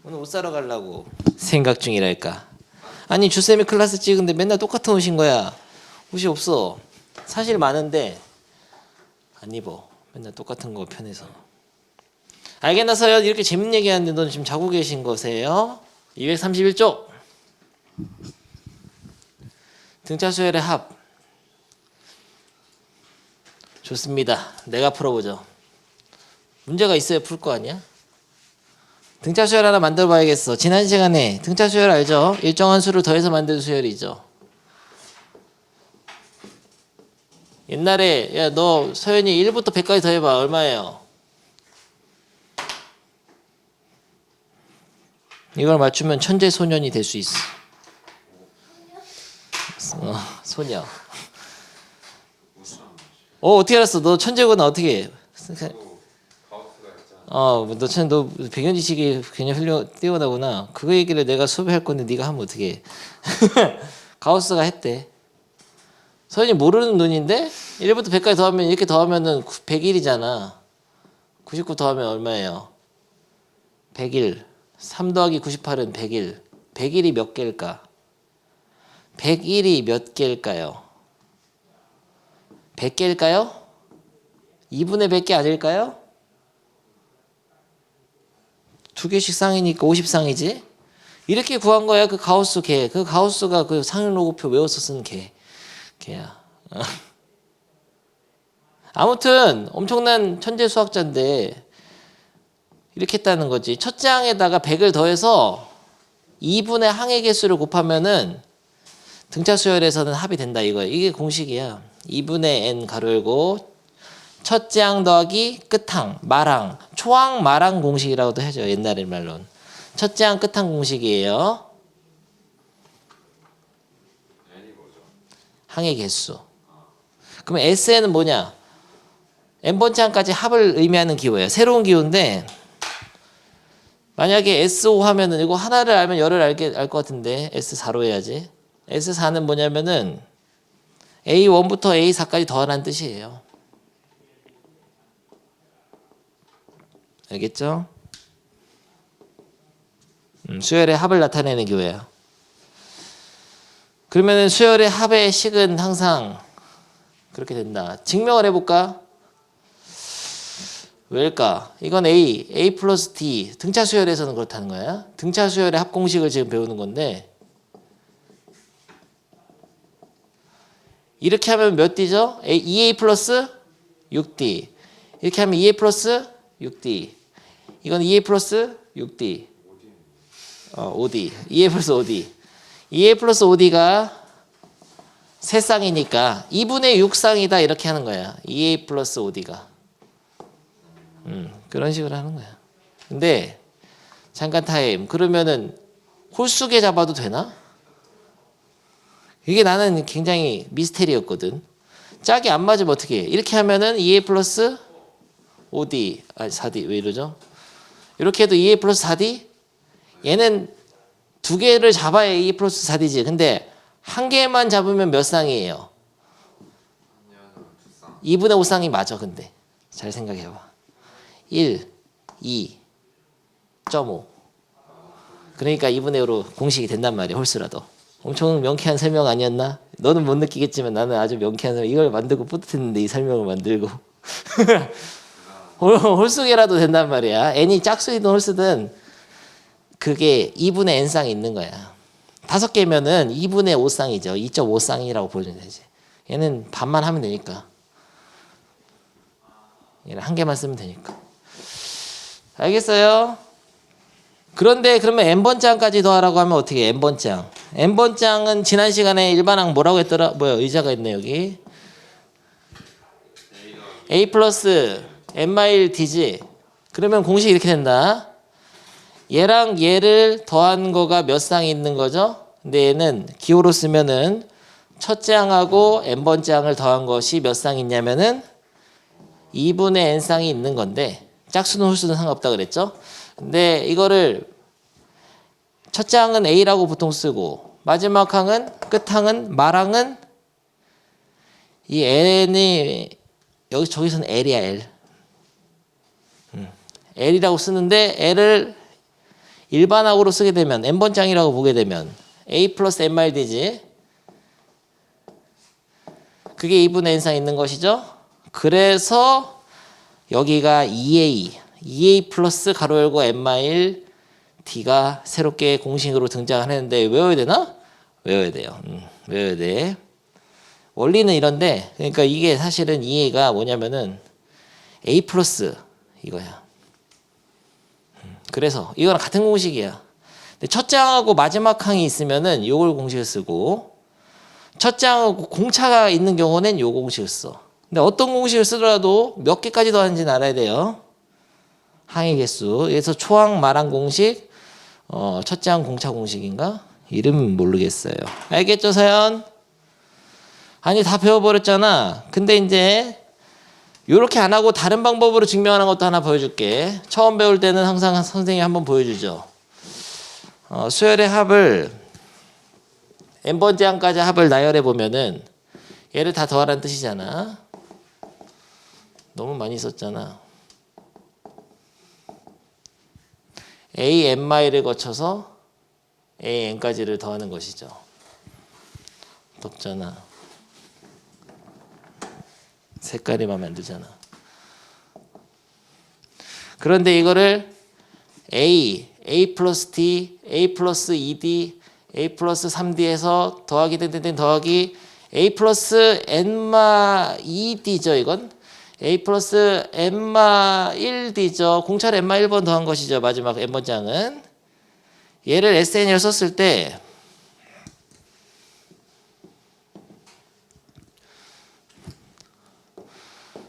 오늘 옷 사러 가려고 생각 중이랄까. 아니 주쌤이 클래스 찍은데 맨날 똑같은 옷인 거야. 옷이 없어. 사실 많은데 안 입어. 맨날 똑같은 거 편해서. 알겠나서요? 이렇게 재밌는 얘기하는데 넌 지금 자고 계신 거세요? 231쪽 등차 수열의 합. 좋습니다. 내가 풀어보죠. 문제가 있어야 풀 거 아니야? 등차 수열 하나 만들어 봐야겠어. 지난 시간에 등차 수열 알죠? 일정한 수를 더해서 만든 수열이죠. 옛날에 야 너 서연이 1부터 100까지 더해봐. 얼마예요? 이걸 맞추면 천재 소년이 될 수 있어. 소녀. 어떻게 알았어? 너 천재구나. 어떻게 해? 너 배경 지식이 굉장히 뛰어나구나. 그거 얘기를 내가 수업할 건데 네가 하면 어떻게 해? 가우스가 했대. 서연이 모르는 눈인데 1부터 100까지 더하면 이렇게 더하면은 101이잖아. 99 더하면 얼마예요? 101. 3 더하기 98은 101. 101이 몇 개일까? 101이 몇 개일까요? 100개일까요? 2분의 100개 아닐까요? 2개씩 쌍이니까 50쌍이지? 이렇게 구한 거야. 그 가우스 개. 그 가우스가 그 상용로고표 외워서 쓴 개. 걔야. 아무튼 엄청난 천재 수학자인데 이렇게 했다는 거지. 첫째 항에다가 100을 더해서 2분의 항의 개수를 곱하면은 등차 수열에서는 합이 된다 이거야. 이게 공식이야. 2분의 n 가로 열고 첫째 항 더하기 끝항, 말항, 초항, 말항 공식이라고도 하죠. 옛날의 말로는. 첫째 항, 끝항 공식이에요. 항의 개수. 그럼 SN은 뭐냐? n번째 항까지 합을 의미하는 기호예요. 새로운 기호인데 만약에 S5 하면은 이거 하나를 알면 열을 알 것 같은데 S4로 해야지. S4는 뭐냐면은 A1부터 A4까지 더하라는 뜻이에요. 알겠죠? 수열의 합을 나타내는 기호예요. 그러면은 수열의 합의 식은 항상 그렇게 된다. 증명을 해볼까? 왜일까? 이건 A 플러스 D. 등차 수열에서는 그렇다는 거야. 등차 수열의 합 공식을 지금 배우는 건데 이렇게 하면 몇 D죠? 2A 플러스 6D. 이렇게 하면 2A 플러스 6D. 이건 2A 플러스 6D. 5D. 2A 플러스 5D. 2A 플러스 5D가 3쌍이니까 2분의 6쌍이다 이렇게 하는 거야. 2A 플러스 5D가. 그런 식으로 하는 거야. 근데 잠깐 타임. 그러면은 홀수계 잡아도 되나? 이게 나는 굉장히 미스테리였거든. 짝이 안 맞으면 어떻게 해? 이렇게 하면은 2A 플러스 5D. 4D. 왜 이러죠? 이렇게 해도 2A 플러스 4D? 얘는 두 개를 잡아야 2A 플러스 4D지. 근데 한 개만 잡으면 몇 쌍이에요? 2분의 5쌍이 맞아. 근데 잘 생각해봐. 1, 2.5. 그러니까 2분의 5로 공식이 된단 말이야. 홀수라도. 엄청 명쾌한 설명 아니었나? 너는 못 느끼겠지만 나는 아주 명쾌한 설명. 이걸 만들고 뿌듯했는데 이 설명을 만들고. 홀수계라도 된단 말이야. n이 짝수이든 홀수든 그게 2분의 n쌍이 있는 거야. 5개면은 2분의 5쌍이죠. 2.5쌍이라고 보여주면 되지. 얘는 반만 하면 되니까. 얘는 한 개만 쓰면 되니까. 알겠어요? 그런데 그러면 n번째 항까지 더하라고 하면 어떻게 해? n번째 항. n번째 항은 지난 시간에 일반항 뭐라고 했더라? 뭐야 의자가 있네 여기. a 플러스 n-1 d지. 그러면 공식이 이렇게 된다. 얘랑 얘를 더한 거가 몇 쌍이 있는 거죠? 근데 얘는 기호로 쓰면은 첫째 항하고 n번째 항을 더한 것이 몇 쌍이 있냐면은 2분의 n쌍이 있는 건데 짝수는 홀수는 상관없다 그랬죠? 근데 이거를 첫째 항은 A라고 보통 쓰고 마지막 항은 끝항은 말항은 이 N이 저기서는 L이야 L. L이라고 쓰는데 L을 일반항으로 쓰게 되면 n번장이라고 보게 되면 a 플러스 n마일이지. 그게 2분의 n상 있는 것이죠. 그래서 여기가 2a 플러스 가로 열고 n마일 d가 새롭게 공식으로 등장하는데 외워야 되나? 외워야 돼요. 외워야 돼. 원리는 이런데 그러니까 이게 사실은 2a가 뭐냐면은 a 플러스 이거야. 그래서 이거랑 같은 공식이야. 근데 첫째 항하고 마지막 항이 있으면은 요걸 공식을 쓰고 첫째 항하고 공차가 있는 경우는 요 공식을 써. 근데 어떤 공식을 쓰더라도 몇 개까지 더하는지는 알아야 돼요. 항의 개수. 그래서 초항 말항 공식, 첫째 항 공차 공식인가? 이름은 모르겠어요. 알겠죠, 서연? 아니 다 배워버렸잖아. 근데 이제 요렇게 안 하고 다른 방법으로 증명하는 것도 하나 보여줄게. 처음 배울 때는 항상 선생님이 한번 보여주죠. 수열의 합을 n번째 항까지 합을 나열해 보면은 얘를 다 더하라는 뜻이잖아. 너무 많이 썼잖아. a n마일을 거쳐서 a n까지를 더하는 것이죠. 덥잖아. 색깔이 마음에 안 들잖아. 그런데 이거를 a 플러스 d, a 플러스 2d, a 플러스 3d에서 더하기 더하기 a 플러스 n마 2d죠. 이건 a 플러스 n마 1d죠. 공차를 n마 1번 더한 것이죠. 마지막 n번장은. 얘를 SN을 썼을 때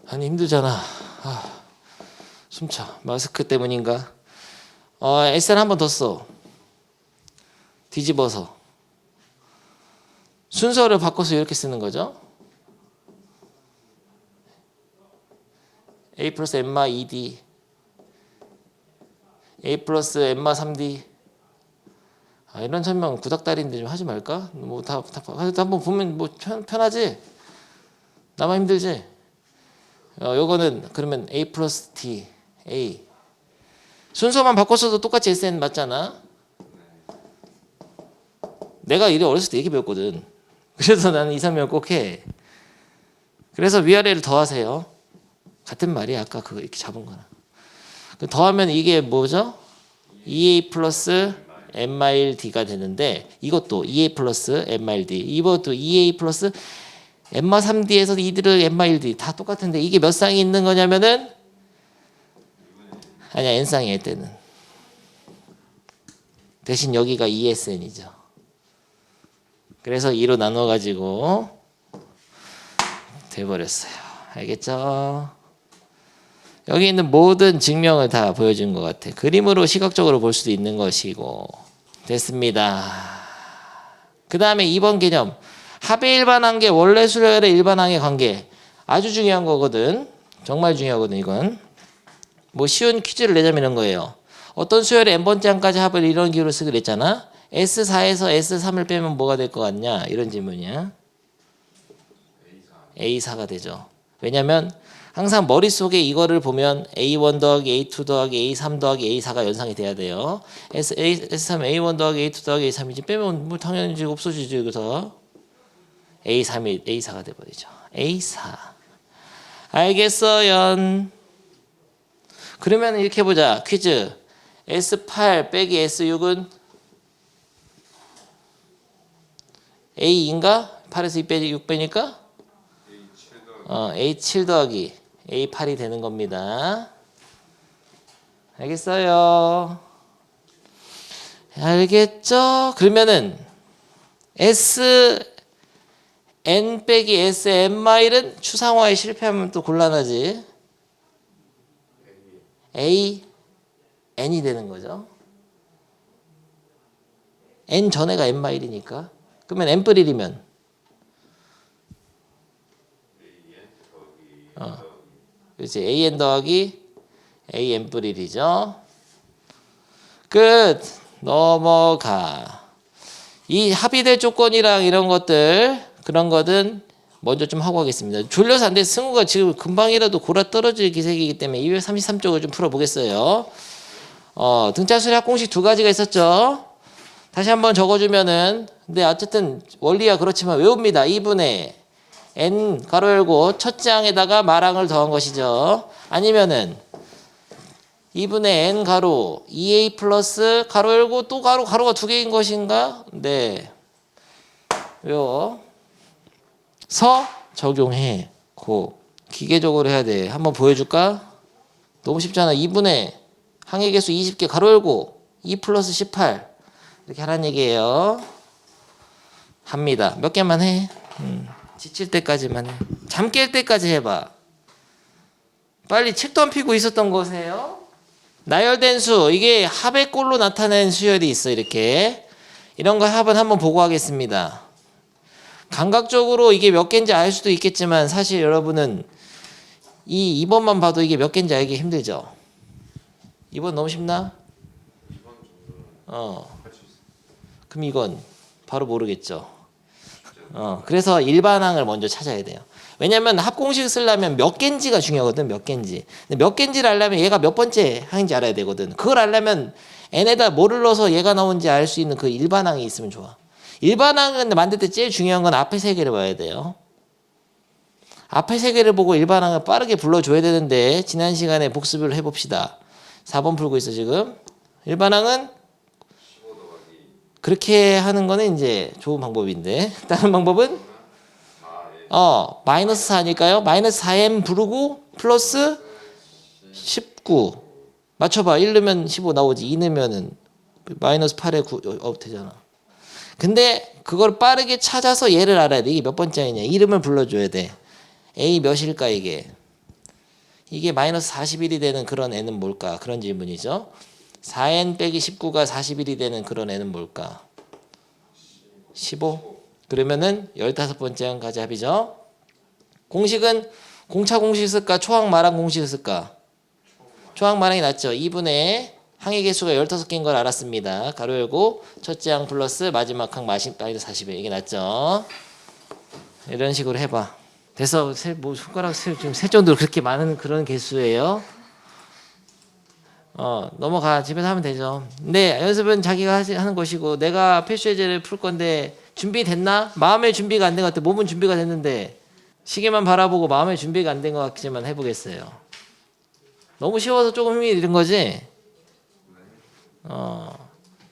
아니 힘들잖아. 숨차. 마스크 때문인가? SN 한 번 더 써. 뒤집어서. 순서를 바꿔서 이렇게 쓰는 거죠. A 플러스 n마 2D A 플러스 n마 3D 이런 설명 구닥다리인데 좀 하지 말까? 뭐 다 한번 보면 뭐 편하지? 나만 힘들지? 요거는 그러면 A 플러스 D A 순서만 바꿨어도 똑같이 SN 맞잖아. 내가 이래 어렸을 때 얘기 배웠거든. 그래서 나는 2, 3명 꼭 해. 그래서 위아래를 더하세요. 같은 말이야. 아까 그거 이렇게 잡은 거나. 더하면 이게 뭐죠? 2a 플러스 n마일 d가 되는데 이것도 2a 플러스 n마일 d 이것도 2a 플러스 n마 3d에서 2d를 n마일 d 다 똑같은데 이게 몇 쌍이 있는 거냐면은 아니야 n쌍이야 이때는. 대신 여기가 2sn이죠. 그래서 2로 나눠 가지고 돼버렸어요. 알겠죠? 여기 있는 모든 증명을 다 보여준 것 같아. 그림으로 시각적으로 볼 수도 있는 것이고. 됐습니다. 그 다음에 2번 개념. 합의 일반항계 원래 수열의 일반항의 관계. 아주 중요한 거거든. 정말 중요하거든 이건. 뭐 쉬운 퀴즈를 내자면 이런 거예요. 어떤 수열의 n번째 항까지 합을 이런 기호로 쓰기로 했잖아. S4에서 S3을 빼면 뭐가 될 것 같냐? 이런 질문이야. A4가 되죠. 왜냐면 항상 머릿속에 이거를 보면 A1 더하기 A2 더하기 A3 더하기 A4가 연상이 돼야 돼요. S3 A1 더하기 A2 더하기 A3이지 빼면 뭐 당연히 없어지죠. 여기서 A3이 A4가 돼버리죠. A4 알겠어요. 그러면 이렇게 해보자. 퀴즈 S8 빼기 S6은 A인가? 8에서 2 빼기 6 빼니까 A7 더하기 A8이 되는 겁니다. 알겠어요? 알겠죠? 그러면은 S N 빼기 S N 마일은 추상화에 실패하면 또 곤란하지. A N이 되는 거죠. N 전에가 N 마일이니까. 그러면 N 뿔1이면 그렇지. AN 더하기 AN 뿔 1이죠. 끝. 넘어가. 이 합의될 조건이랑 이런 것들 그런 거는 먼저 좀 하고 하겠습니다. 졸려서 안 돼. 승우가 지금 금방이라도 골아 떨어질 기색이기 때문에 233쪽을 좀 풀어보겠어요. 등차수의 합공식 두 가지가 있었죠. 다시 한번 적어주면은, 근데 어쨌든 원리야 그렇지만 외웁니다. 2분의 n 가로 열고 첫째 항에다가 말항을 더한 것이죠. 아니면은 2분의 n 가로 2a 플러스 가로 열고 또 가로가 두 개인 것인가? 네. 외워. 서 적용해. 고. 기계적으로 해야 돼. 한번 보여줄까? 너무 쉽잖아. 2분의 항의 개수 20개 가로 열고 2 플러스 18 이렇게 하라는 얘기예요. 합니다. 몇 개만 해. 지칠 때까지만 해. 잠 깰 때까지 해봐. 빨리 책도 안 펴고 있었던 거세요. 나열된 수, 이게 합의 꼴로 나타낸 수열이 있어. 이렇게 이런 거 합은 한번 보고 하겠습니다. 감각적으로 이게 몇 개인지 알 수도 있겠지만 사실 여러분은 이 2번만 봐도 이게 몇 개인지 알기 힘들죠. 2번 너무 쉽나? 그럼 이건 바로 모르겠죠. 그래서 일반항을 먼저 찾아야 돼요. 왜냐면 합공식 쓰려면 몇 개인지가 중요하거든. 몇 개인지. 근데 몇 개인지를 알려면 얘가 몇 번째 항인지 알아야 되거든. 그걸 알려면 n에다 뭐를 넣어서 얘가 나온지 알 수 있는 그 일반항이 있으면 좋아. 일반항은 만들 때 제일 중요한 건 앞에 세 개를 봐야 돼요. 앞에 세 개를 보고 일반항을 빠르게 불러줘야 되는데 지난 시간에 복습을 해봅시다. 4번 풀고 있어 지금. 일반항은 그렇게 하는 거는 이제 좋은 방법인데 다른 방법은 마이너스 4니까요. 마이너스 4m 부르고 플러스 19 맞춰봐. 1 넣으면 15 나오지. 2 넣으면은 마이너스 8에 9 되잖아. 근데 그걸 빠르게 찾아서 얘를 알아야 돼. 이게 몇 번째이냐. 이름을 불러줘야 돼. A 몇일까 이게. 이게 마이너스 41이 되는 그런 애는 뭘까. 그런 질문이죠. 4n 빼기 19가 41이 되는 그런 애는 뭘까. 15. 그러면은 15번째 항까지 합이죠. 공식은 공차 공식 쓸까 초항 말항 공식 쓸까. 초항 말항이 낫죠. 2분의 항의 개수가 15개인 걸 알았습니다. 가로 열고 첫째 항 플러스 마지막 항 마이너스 40에 이게 낫죠. 이런 식으로 해봐. 됐어. 뭐 손가락 좀 셀 정도로 그렇게 많은 그런 개수예요. 넘어가. 집에서 하면 되죠. 근데 연습은 자기가 하는 것이고 내가 필수 예제를 풀 건데 준비됐나? 마음의 준비가 안 된 것 같아. 몸은 준비가 됐는데 시계만 바라보고 마음의 준비가 안 된 것 같지만 해보겠어요. 너무 쉬워서 조금 힘이 드는 거지?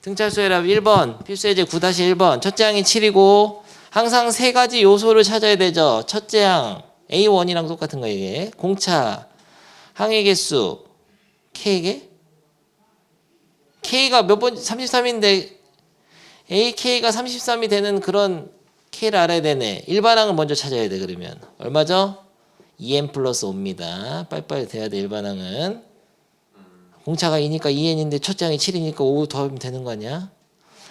등차수열합 1번 필수 예제 9-1번 첫째 항이 7이고 항상 세 가지 요소를 찾아야 되죠. 첫째 항 A1이랑 똑같은 거 이게. 공차 항의 개수 K개? K가 몇 번? 33인데 AK가 33이 되는 그런 K를 알아야 되네. 일반항을 먼저 찾아야 돼. 그러면 얼마죠? 2n 플러스 5입니다. 빨리빨리 돼야 돼. 일반항은. 공차가 2니까 2n인데 첫째 항이 7이니까 5 더하면 되는 거 아니야?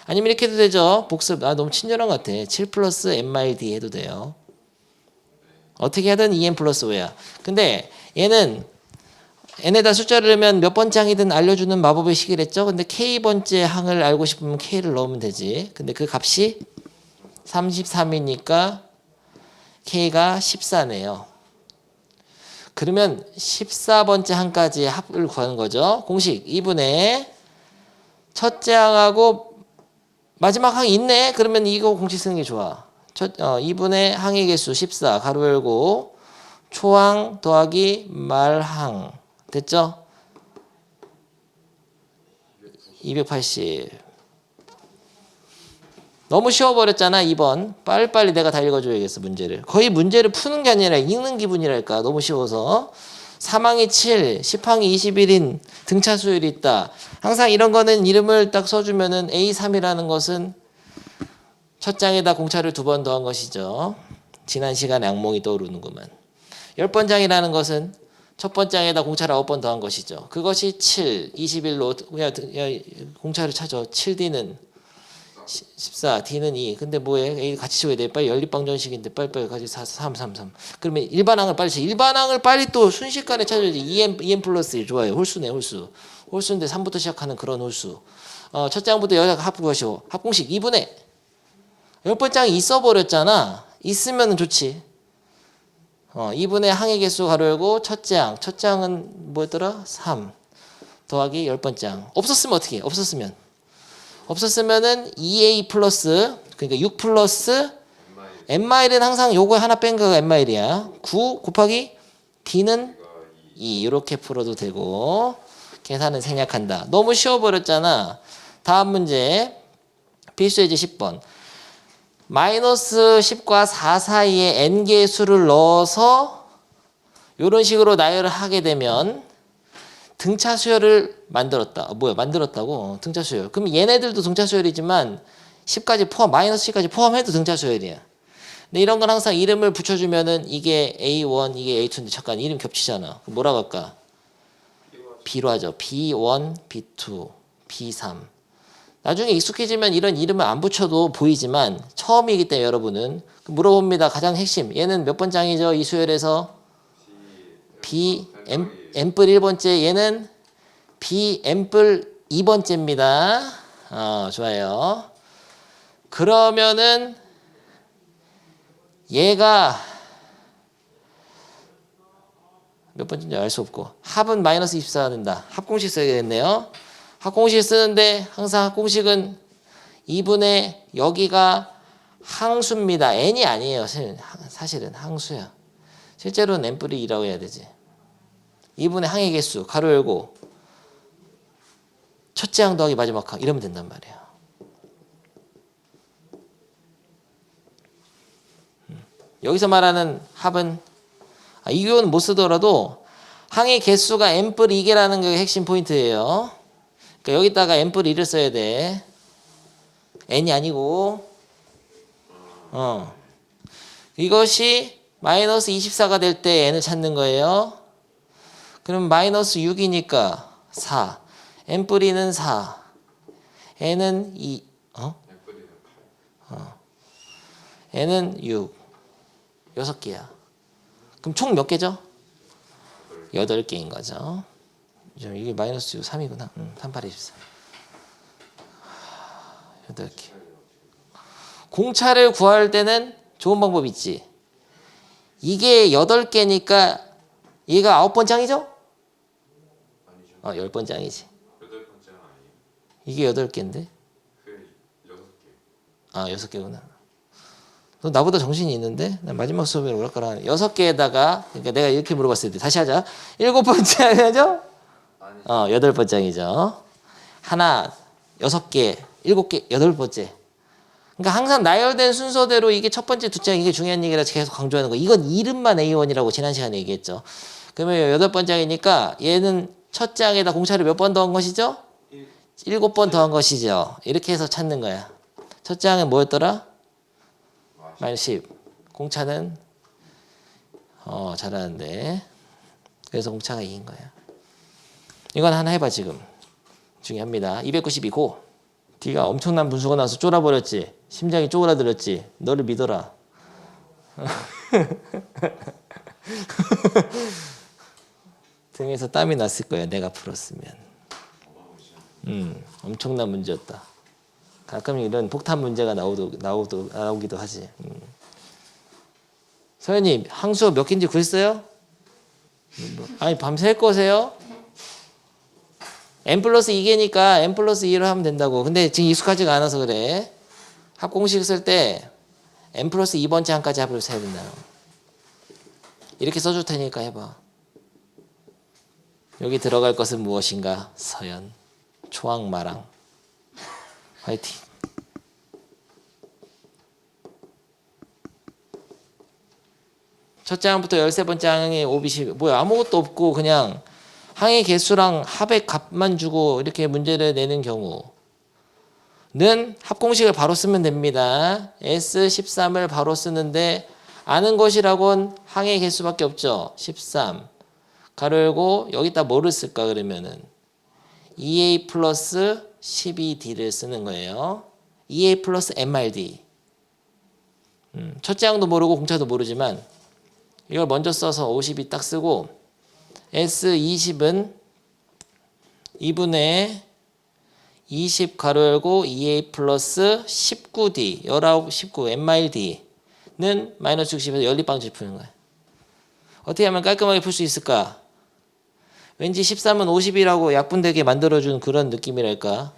아니면 이렇게 해도 되죠. 복습. 너무 친절한 것 같아. 7 플러스 n-d 해도 돼요. 어떻게 하든 2n 플러스 5야. 근데 얘는 n에다 숫자를 넣으면 몇 번째 항이든 알려주는 마법의 시기랬죠. 근데 k번째 항을 알고 싶으면 k를 넣으면 되지. 근데 그 값이 33이니까 k가 14네요. 그러면 14번째 항까지 합을 구하는 거죠. 공식 2분의 첫째 항하고 마지막 항이 있네. 그러면 이거 공식 쓰는 게 좋아. 2분의 항의 개수 14 가로 열고 초항 더하기 말항 됐죠? 280. 너무 쉬워버렸잖아. 2번. 빨리빨리 내가 다 읽어줘야겠어. 문제를. 거의 문제를 푸는 게 아니라 읽는 기분이랄까. 너무 쉬워서. 3항이 7, 10항이 21인 등차수열이 있다. 항상 이런 거는 이름을 딱 써주면은 A3이라는 것은 첫 장에다 공차를 2번 더한 것이죠. 지난 시간에 악몽이 떠오르는구만. 10번장이라는 것은 첫 번장에다 공차를 9번 더한 것이죠. 그것이 7, 21로 그냥 공차를 찾아. 7D는 14, D는 2. 근데 뭐해? A 같이 쳐야 돼. 빨리 연립방정식인데 빨리빨리 가지 3. 그러면 일반항을 빨리 쳐. 일반항을 빨리 또 순식간에 찾아야지. 2n 플러스 1 좋아요. 홀수네, 홀수. 홀수인데 3부터 시작하는 그런 홀수. 첫 장부터 여자가 합구하시오. 합공식 2분의 10번장이 있어버렸잖아. 있으면 좋지. 2분의 항의 개수 가로 열고 첫째 항. 첫째 항은 뭐였더라? 3. 더하기 10번장. 없었으면 어떻게 해? 없었으면은 2a 플러스, 그러니까 6 플러스 n마일은 항상 요거 하나 뺀 거가 n마일이야. 9 곱하기 d는 2 이렇게 풀어도 되고 계산은 생략한다. 너무 쉬워버렸잖아. 다음 문제 필수예제 10번. 마이너스 10과 4 사이에 n개의 수를 넣어서 이런 식으로 나열을 하게 되면 등차 수열을 만들었다. 만들었다고? 등차 수열. 그럼 얘네들도 등차 수열이지만 10까지 포함, 마이너스 10까지 포함해도 등차 수열이야. 근데 이런 건 항상 이름을 붙여주면은 이게 A1, 이게 A2인데 잠깐 이름 겹치잖아. 그럼 뭐라고 할까? B로 하죠. B1, B2, B3. 나중에 익숙해지면 이런 이름을 안 붙여도 보이지만 처음이기 때문에 여러분은 물어봅니다. 가장 핵심. 얘는 몇 번장이죠? 이 수열에서 B, M뿔 1번째. 얘는 B, M뿔 2번째입니다. 좋아요. 그러면은 얘가 몇 번째인지 알 수 없고 합은 마이너스 24가 된다. 합공식 써야겠네요. 합공식 쓰는데 항상 합공식은 2분의 여기가 항수입니다. n이 아니에요. 사실은 항수야. 실제로는 n뿔이 2라고 해야 되지. 2분의 항의 개수 가로 열고 첫째 항 더하기 마지막 항 이러면 된단 말이에요. 여기서 말하는 합은 이 교훈 못 쓰더라도 항의 개수가 n뿔 2개라는 게 핵심 포인트예요. 그러니까 여기다가 n뿔 2를 써야 돼. n이 아니고 이것이 마이너스 24가 될 때 n을 찾는 거예요. 그럼 마이너스 6이니까 4. n뿔 2는 4. n은 2. n은 6. 6개야. 그럼 총 몇 개죠? 8개인 거죠. 이게 마이너스 3이구나. 38, 24. 8개. 공차를 구할 때는 좋은 방법 있지. 이게 8개니까 얘가 9번장이죠? 10번장이지. 8번째는 아니에요? 이게 8개인데? 그 6개. 6개구나. 너 나보다 정신이 있는데? 난 마지막 수업에 오락가라 하네. 6개에다가, 그러니까 내가 이렇게 물어봤을 때, 다시 하자. 7번째 아니죠? 8번째이죠. 하나, 6개, 7개, 8번째. 그러니까 항상 나열된 순서대로 이게 첫 번째, 두째 이게 중요한 얘기라 계속 강조하는 거. 이건 이름만 A1이라고 지난 시간에 얘기했죠. 그러면 8번째이니까 얘는 첫 장에다 공차를 몇 번 더한 것이죠? 7번 더한 것이죠. 이렇게 해서 찾는 거야. 첫 장은 뭐였더라? 마이너스 10. 공차는 잘하는데 그래서 공차가 2인 거야. 이건 하나 해봐. 지금 중요합니다. 292고 D가 엄청난 분수가 나와서 쫄아버렸지. 심장이 쪼그라들었지. 너를 믿어라. 등에서 땀이 났을 거야. 내가 풀었으면. 엄청난 문제였다. 가끔 이런 폭탄 문제가 나오기도 하지. 서현님, 항수 몇 개인지 구했어요? 아니, 밤새 할 거세요? n 플러스 2개니까 n 플러스 2로 하면 된다고. 근데 지금 익숙하지가 않아서 그래. 합공식 쓸 때 n 플러스 2번째 항까지 합을 써야 된다. 이렇게 써줄 테니까 해봐. 여기 들어갈 것은 무엇인가? 서연, 초항마랑. 화이팅. 첫째 항부터 13번째 항의 오빗이 뭐야? 아무것도 없고 그냥 항의 개수랑 합의 값만 주고 이렇게 문제를 내는 경우는 합공식을 바로 쓰면 됩니다. S13을 바로 쓰는데 아는 것이라곤 항의 개수밖에 없죠. 13. 가로 열고 여기다 뭐를 쓸까 그러면은 2a 플러스 12d를 쓰는 거예요. 2a 플러스 mrd. 첫째 항도 모르고 공차도 모르지만 이걸 먼저 써서 52 딱 쓰고 S20은 2분의 20 가로 열고 2a 플러스 19d 19, 19 mild는 마이너스 60에서 연립방정식 푸는 거야. 어떻게 하면 깔끔하게 풀 수 있을까? 왠지 13은 50이라고 약분되게 만들어준 그런 느낌이랄까.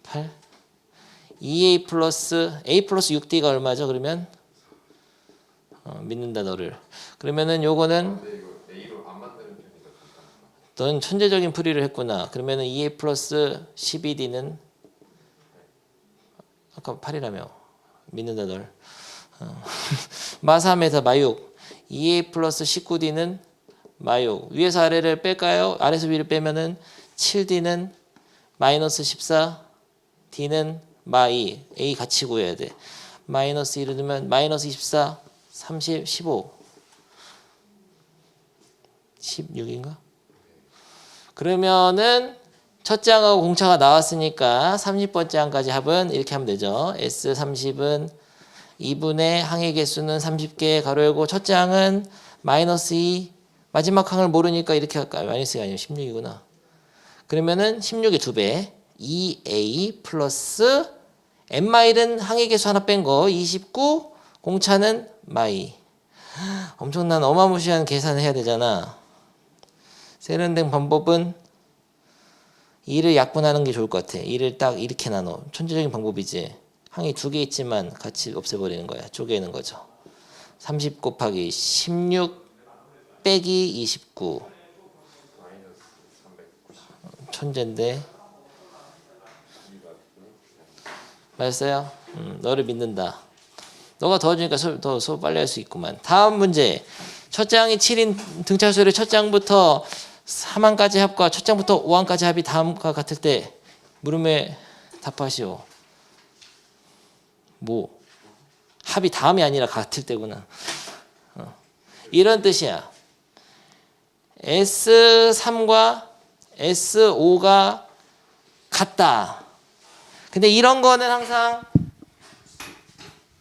8. 2a 플러스 a 플러스 6d가 얼마죠? 그러면 믿는다 너를. 그러면은 요거는 근데 이거 A로 안 만드는 편이 더 간단한가? 넌 천재적인 풀이를 했구나. 그러면은 2a 플러스 12d는 아까 8이라며. 믿는다 널. 마3에서 마6. 2a 플러스 19d는 마6. 위에서 아래를 뺄까요? 아래에서 위를 빼면은 7d는 마이너스 14. d는 마2. a 같이 구해야 돼. 마이너스 1을 넣으면 마이너스 24. 30, 15. 16인가? 그러면은 첫째 항하고 공차가 나왔으니까 30번째 항까지 합은 이렇게 하면 되죠. S30은 2분의 항의 개수는 30개 가로 열고 첫째 항은 마이너스 2 마지막 항을 모르니까 이렇게 할까요? 마이너스가 아니면 16이구나. 그러면은 16의 2배 2a 플러스 n마일은 항의 개수 하나 뺀 거 29 공차는 마이. 엄청난 어마무시한 계산을 해야 되잖아. 세련된 방법은 2를 약분하는 게 좋을 것 같아. 2를 딱 이렇게 나눠. 천재적인 방법이지. 항이 2개 있지만 같이 없애버리는 거야. 쪼개는 거죠. 30 곱하기 16 빼기 29. 마이너스 390. 천재인데. 맞았어요? 너를 믿는다. 너가 도와주니까 더 수업 빨리 할 수 있구만. 다음 문제. 첫째 항이 7인 등차수열의 첫째 항부터 3항까지 합과 첫째 항부터 5항까지 합이 다음과 같을 때 물음에 답하시오. 뭐? 합이 다음이 아니라 같을 때구나. 이런 뜻이야. S3과 S5가 같다. 근데 이런 거는 항상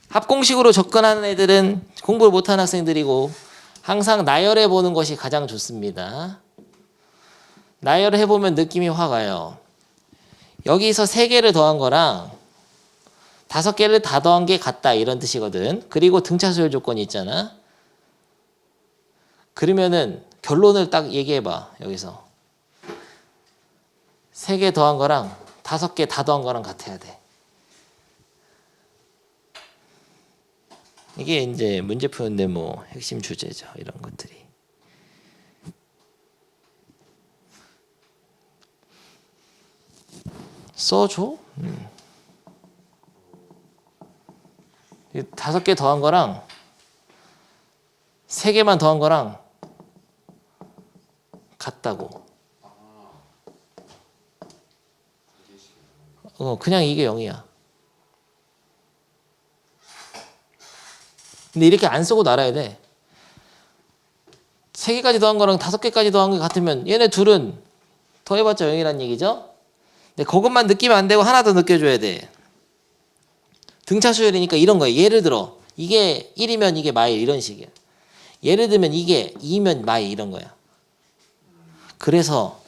합공식으로 접근하는 애들은 공부를 못하는 학생들이고 항상 나열해 보는 것이 가장 좋습니다. 나열을 해보면 느낌이 확 와요. 여기서 3개를 더한 거랑 5개를 다 더한 게 같다 이런 뜻이거든. 그리고 등차수열 조건이 있잖아. 그러면은 결론을 딱 얘기해봐. 여기서 3개 더한 거랑 5개 다 더한 거랑 같아야 돼. 이게 이제 문제 푸는데 뭐 핵심 주제죠. 이런 것들이. 써줘? 5개 더한 거랑 3개만 더한 거랑 같다고. 그냥 이게 0이야. 근데 이렇게 안 쓰고 날아야 돼. 3개까지 더한 거랑 5개까지 더한 게 같으면 얘네 둘은 더해봤자 0이란 얘기죠? 근데 그것만 느끼면 안 되고 하나 더 느껴줘야 돼. 등차수열이니까 이런 거예요. 예를 들어 이게 1이면 이게 마일 이런 식이야. 예를 들면 이게 2면 마일 이런 거야. 그래서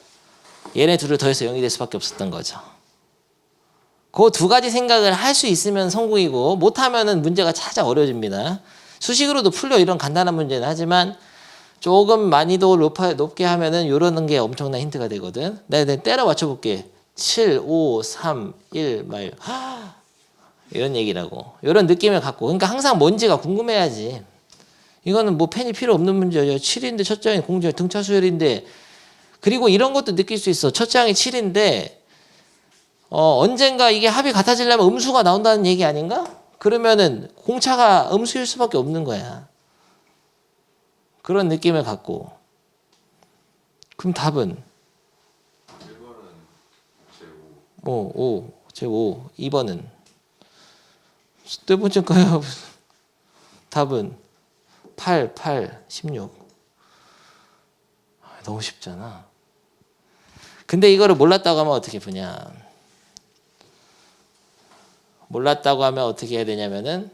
얘네 둘을 더해서 0이 될 수밖에 없었던 거죠. 그 두 가지 생각을 할 수 있으면 성공이고 못하면은 문제가 차차 어려워집니다. 수식으로도 풀려 이런 간단한 문제는 하지만 조금 많이도 높게 하면은 이런 게 엄청난 힌트가 되거든. 내가 때려 맞춰볼게. 7, 5, 3, 1 마일. 이런 얘기라고. 이런 느낌을 갖고. 그러니까 항상 뭔지가 궁금해야지. 이거는 뭐 펜이 필요 없는 문제예요. 7인데 첫째 항이 공정 등차수열인데 그리고 이런 것도 느낄 수 있어. 첫째 항이 7인데 언젠가 이게 합이 같아지려면 음수가 나온다는 얘기 아닌가? 그러면은 공차가 음수일 수밖에 없는 거야. 그런 느낌을 갖고. 그럼 답은? 1번은 제5. 5, 제5. 2번은? 네 번째 거야. 답은? 8, 16. 너무 쉽잖아. 근데 이거를 몰랐다고 하면 어떻게 푸냐. 몰랐다고 하면 어떻게 해야 되냐면은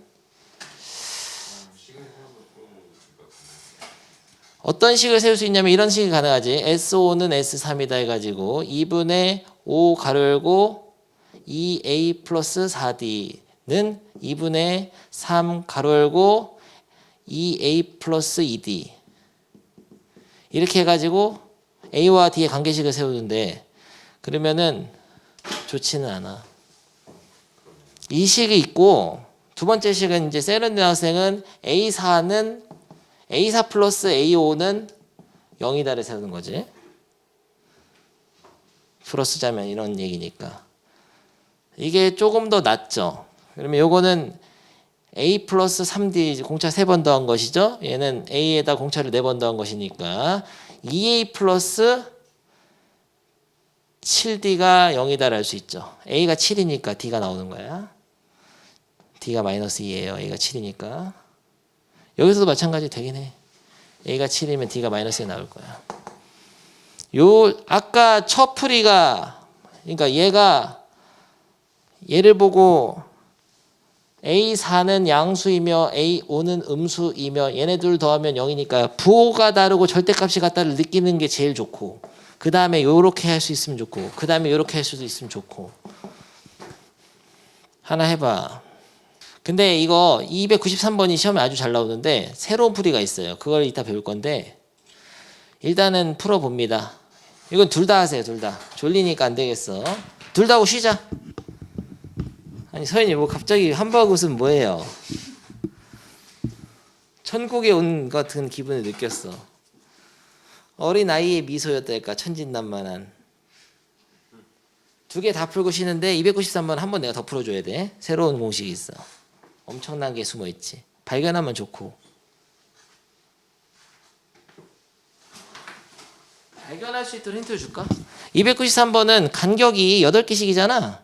어떤 식을 세울 수 있냐면 이런 식이 가능하지. S5는 S3이다 해가지고 2분의 5 가로 열고 2A 플러스 4D는 2분의 3 가로 열고 2A 플러스 2D 이렇게 해가지고 A와 D의 관계식을 세우는데 그러면은 좋지는 않아. 이 식이 있고 두 번째 식은 이제 세련된 학생은 A4는 A4 플러스 A5는 0이다를 세우는 거지. 풀어쓰자면 이런 얘기니까. 이게 조금 더 낫죠. 그러면 요거는 A 플러스 3D 공차 3번 더한 것이죠. 얘는 A에다 공차를 4번 더한 것이니까 2A 플러스 7D가 0이다를 할 수 있죠. A가 7이니까 D가 나오는 거야. D가 마이너스 2예요. A가 7이니까. 여기서도 마찬가지 되긴 해. A가 7이면 D가 마이너스 2 나올 거야. 요 아까 첫 풀이가 그러니까 얘를 보고 A4는 양수이며 A5는 음수이며 얘네 둘 더하면 0이니까 부호가 다르고 절대값이 같다를 느끼는 게 제일 좋고 그 다음에 요렇게 할 수 있으면 좋고 그 다음에 요렇게 할 수도 있으면 좋고 하나 해봐. 근데 이거 293번이 시험에 아주 잘 나오는데 새로운 풀이가 있어요. 그걸 이따 배울 건데 일단은 풀어봅니다. 이건 둘 다 하세요. 둘 다. 졸리니까 안 되겠어. 둘 다 하고 쉬자. 아니 서현이 뭐 갑자기 함박 웃음 뭐예요? 천국에 온 것 같은 기분을 느꼈어. 어린 아이의 미소였달까 천진난만한. 두 개 다 풀고 쉬는데 293번 한 번 내가 더 풀어줘야 돼. 새로운 공식이 있어. 엄청난 게 숨어있지. 발견하면 좋고. 발견할 수 있도록 힌트를 줄까? 293번은 간격이 8개씩이잖아.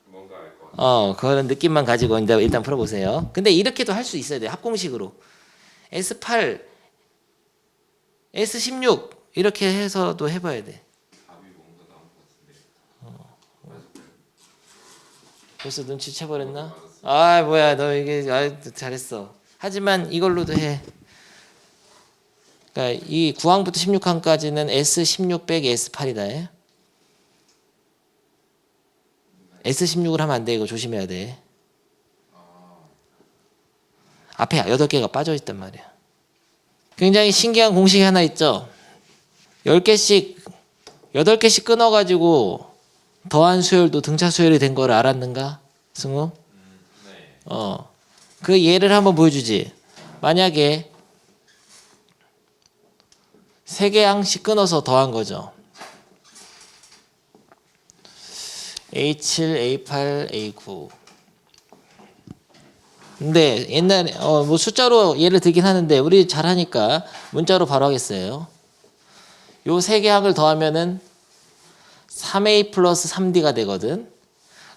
뭔가 알 것 같아. 그런 느낌만 가지고 일단 풀어보세요. 근데 이렇게도 할 수 있어야 돼. 합공식으로. S8, S16 이렇게 해서도 해봐야 돼. 답이 뭔가 나온 것 같은데. 벌써 눈치채버렸나? 아 뭐야 너 이게 잘했어. 하지만 이걸로도 해. 그러니까 이 9항부터 16항까지는 S16 빼기 S8이다. S16을 하면 안 돼. 이거 조심해야 돼. 앞에 8개가 빠져있단 말이야. 굉장히 신기한 공식이 하나 있죠. 10개씩 8개씩 끊어가지고 더한 수열도 등차 수열이 된 걸 알았는가? 승우? 네. 그 예를 한번 보여주지. 만약에 3개 항씩 끊어서 더한 거죠. A7, A8, A9. 근데 옛날에 뭐 숫자로 예를 들긴 하는데 우리 잘하니까 문자로 바로 하겠어요. 요 3개 항을 더하면은 3A 플러스 3D가 되거든.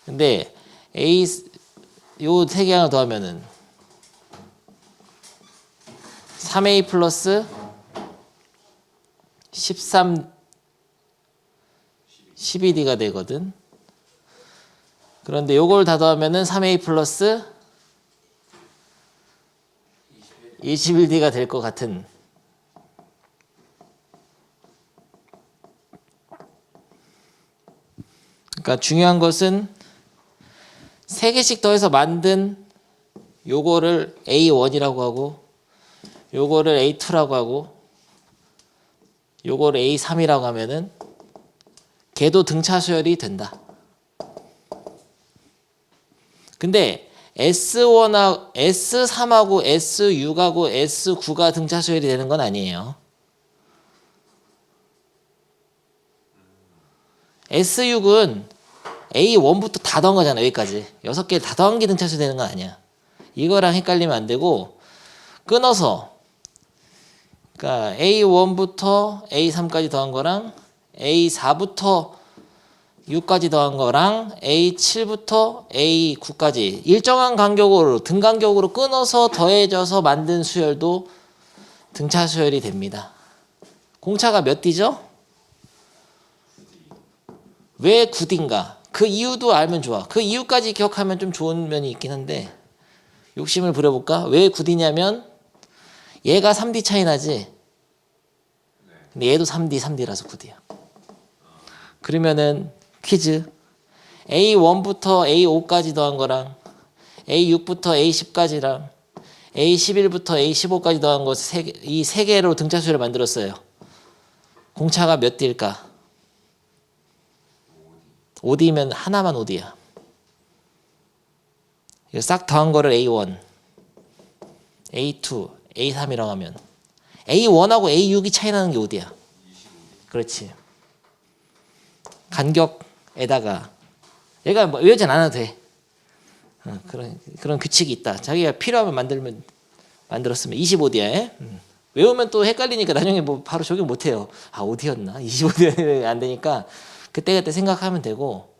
근데 요 3개 항을 더하면은 3A 플러스 12D가 되거든. 그런데 요걸 다 더하면은 3A 플러스 21D가 될 것 같은. 그러니까 중요한 것은 3개씩 더해서 만든 요거를 A1이라고 하고 요거를 A2라고 하고 요거를 A3이라고 하면은 걔도 등차 수열이 된다. 근데 S3하고 S6하고 S9가 등차 수열이 되는 건 아니에요. S6은 A1부터 다 더한 거잖아. 여기까지 6개 다 더한 게 등차 수열이 되는 건 아니야. 이거랑 헷갈리면 안 되고 끊어서 그러니까 A1부터 A3까지 더한 거랑 A4부터 6까지 더한 거랑 A7부터 A9까지 일정한 간격으로 등간격으로 끊어서 더해져서 만든 수열도 등차 수열이 됩니다. 공차가 몇 D죠? 왜 9D인가? 그 이유도 알면 좋아. 그 이유까지 기억하면 좀 좋은 면이 있긴 한데 욕심을 부려볼까? 왜 9D냐면 얘가 3D 차이 나지? 근데 얘도 3D라서 9D야. 그러면은 퀴즈. A1부터 A5까지 더한 거랑 A6부터 A10까지랑 A11부터 A15까지 더한 거 이 세 개로 등차 수열을 만들었어요. 공차가 몇 D일까? 5D면 하나만 5D야. 이거 싹 더한 거를 A1, A2, A3이라고 하면 A1하고 A6이 차이 나는 게 5D야. 그렇지. 간격에다가 얘가 뭐 외우진 않아도 돼. 그런 규칙이 있다. 자기가 필요하면 만들었으면 25D야. 외우면 또 헷갈리니까 나중에 뭐 바로 적용 못 해요. 아, 어디였나? 25D는 안 되니까 그때그때 생각하면 되고.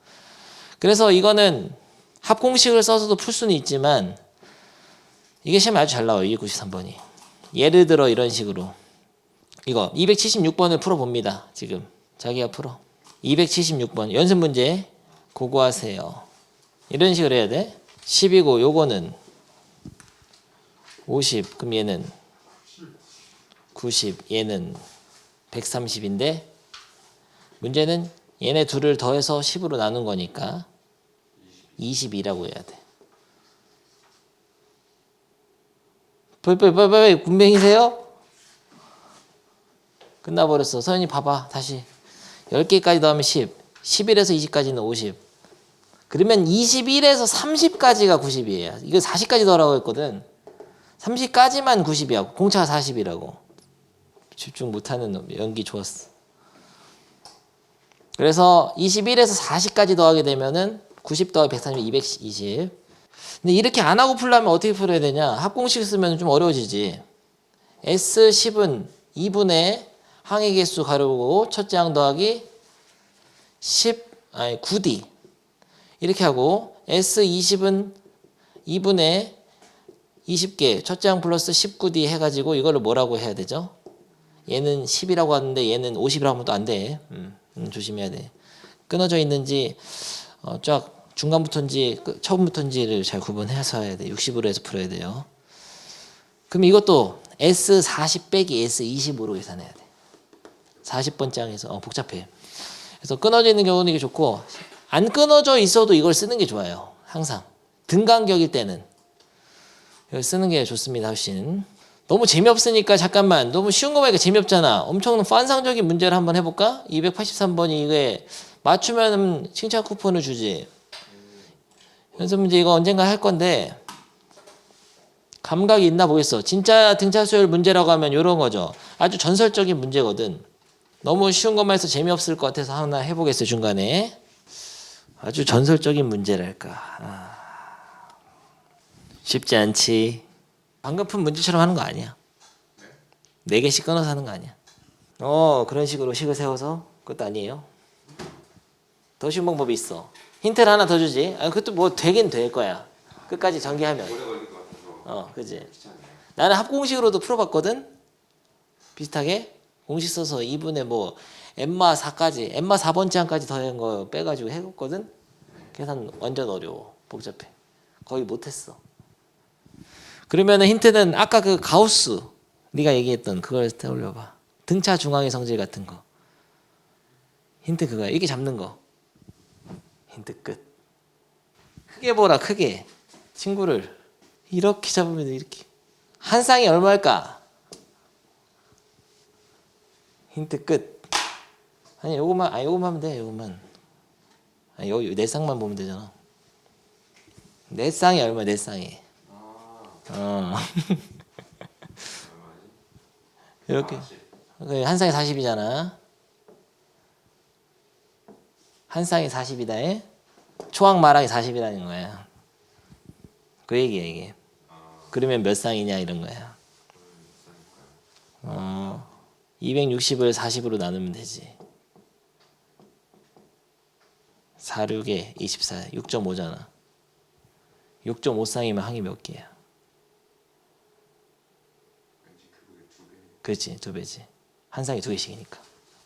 그래서 이거는 합공식을 써서도 풀 수는 있지만 이게 시험에 아주 잘 나와요. 293번이. 예를 들어 이런 식으로 이거 276번을 풀어봅니다. 지금 자기가 풀어. 276번 연습 문제 고고하세요. 이런 식으로 해야 돼. 10이고 요거는 50. 그럼 얘는 90. 얘는 130인데 문제는 얘네 둘을 더해서 10으로 나눈 거니까 22라고 해야 돼. 빨리 군뱅이세요? 끝나버렸어. 서현이 봐봐. 다시 10개까지 더하면 10. 11에서 20까지는 50. 그러면 21에서 30까지가 90이에요. 이거 40까지 더하라고 했거든. 30까지만 90이야. 공차가 40이라고. 집중 못하는 놈. 연기 좋았어. 그래서 21에서 40까지 더하게 되면은 90 더하기 130, 220. 근데 이렇게 안 하고 풀려면 어떻게 풀어야 되냐? 합공식 쓰면 좀 어려워지지. S10은 2분의 항의 개수 가르고 첫째 항 더하기 9D. 이렇게 하고 S20은 2분의 20개 첫째 항 플러스 19D 해가지고 이거를 뭐라고 해야 되죠? 얘는 10이라고 하는데 얘는 50이라고 하면 또 안 돼. 조심해야 돼. 끊어져 있는지 쫙 중간부터인지 처음부터인지를 잘 구분해서 해야 돼. 60으로 해서 풀어야 돼요. 그럼 이것도 S40 빼기 S20으로 계산해야 돼. 40번 장에서 복잡해. 그래서 끊어져 있는 경우는 이게 좋고 안 끊어져 있어도 이걸 쓰는 게 좋아요. 항상 등간격일 때는 이걸 쓰는 게 좋습니다. 훨씬. 너무 재미없으니까 잠깐만. 너무 쉬운 거 보니까 재미없잖아. 엄청 환상적인 문제를 한번 해볼까? 283번이 이게 맞추면 칭찬 쿠폰을 주지. 연습 문제 이거 언젠가 할 건데 감각이 있나 보겠어. 진짜 등차 수열 문제라고 하면 이런 거죠. 아주 전설적인 문제거든. 너무 쉬운 것만 해서 재미없을 것 같아서 하나 해보겠어요. 중간에. 아주 전설적인 문제랄까. 쉽지 않지. 방금 푼 문제처럼 하는 거 아니야. 4개씩 끊어서 하는 거 아니야. 그런 식으로 식을 세워서 그것도 아니에요. 더 쉬운 방법이 있어. 힌트를 하나 더 주지. 그것도 뭐 되긴 될 거야. 끝까지 전개하면. 오래 걸릴 것 같아서 그지. 귀찮네요. 나는 합공식으로도 풀어봤거든. 비슷하게 공식 써서 2분의 뭐 엠마 4까지, 엠마 4번째 항까지 더한 거 빼가지고 해봤거든. 계산 완전 어려워. 복잡해. 거의 못했어. 그러면은 힌트는 아까 그 가우스 네가 얘기했던 그걸 떠올려봐. 등차 중앙의 성질 같은 거. 힌트 그거야. 이렇게 잡는 거. 힌트 끝. 크게 보라. 크게. 친구를 이렇게 잡으면 이렇게. 한 쌍이 얼마일까? 힌트 끝. 아니 요거만 하면 돼. 요거만. 아니 여기 네 쌍만 보면 되잖아. 네 쌍이 얼마? 네 쌍이. 이렇게 한 쌍이 40이잖아. 한 쌍이 40이다. 초항 마랑이 40이라는 거야. 그 얘기야 이게. 그러면 몇 쌍이냐 이런 거야. 260을 40으로 나누면 되지. 4, 6에 24, 6.5잖아. 6.5쌍이면 항이 몇 개야? 그렇지, 2배지. 한 쌍이 2개씩이니까.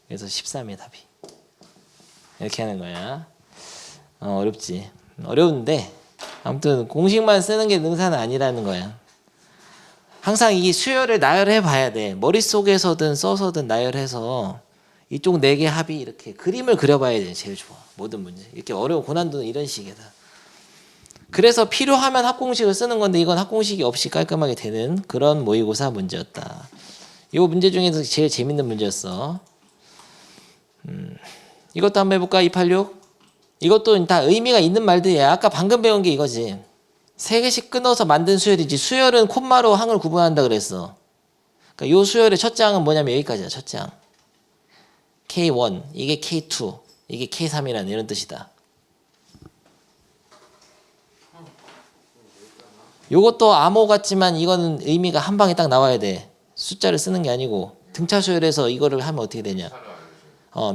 그래서 13이야 답이. 이렇게 하는 거야. 어렵지. 어려운데 아무튼 공식만 쓰는 게 능사는 아니라는 거야. 항상 이 수열을 나열해 봐야 돼. 머릿속에서든 써서든 나열해서 이쪽 4개 합이 이렇게 그림을 그려봐야 돼. 제일 좋아. 모든 문제. 이렇게 어려운 고난도는 이런 식이다. 그래서 필요하면 합공식을 쓰는 건데 이건 합공식이 없이 깔끔하게 되는 그런 모의고사 문제였다. 이 문제 중에서 제일 재밌는 문제였어. 이것도 한번 해볼까? 286. 이것도 다 의미가 있는 말들이야. 아까 방금 배운 게 이거지. 세 개씩 끊어서 만든 수열이지. 수열은 콤마로 항을 구분한다 그랬어. 그러니까 요 수열의 첫 장은 뭐냐면 여기까지야. 첫 장. K1, 이게 K2, 이게 K3이라는 이런 뜻이다. 요것도 암호 같지만 이거는 의미가 한 방에 딱 나와야 돼. 숫자를 쓰는 게 아니고 등차 수열에서 이거를 하면 어떻게 되냐?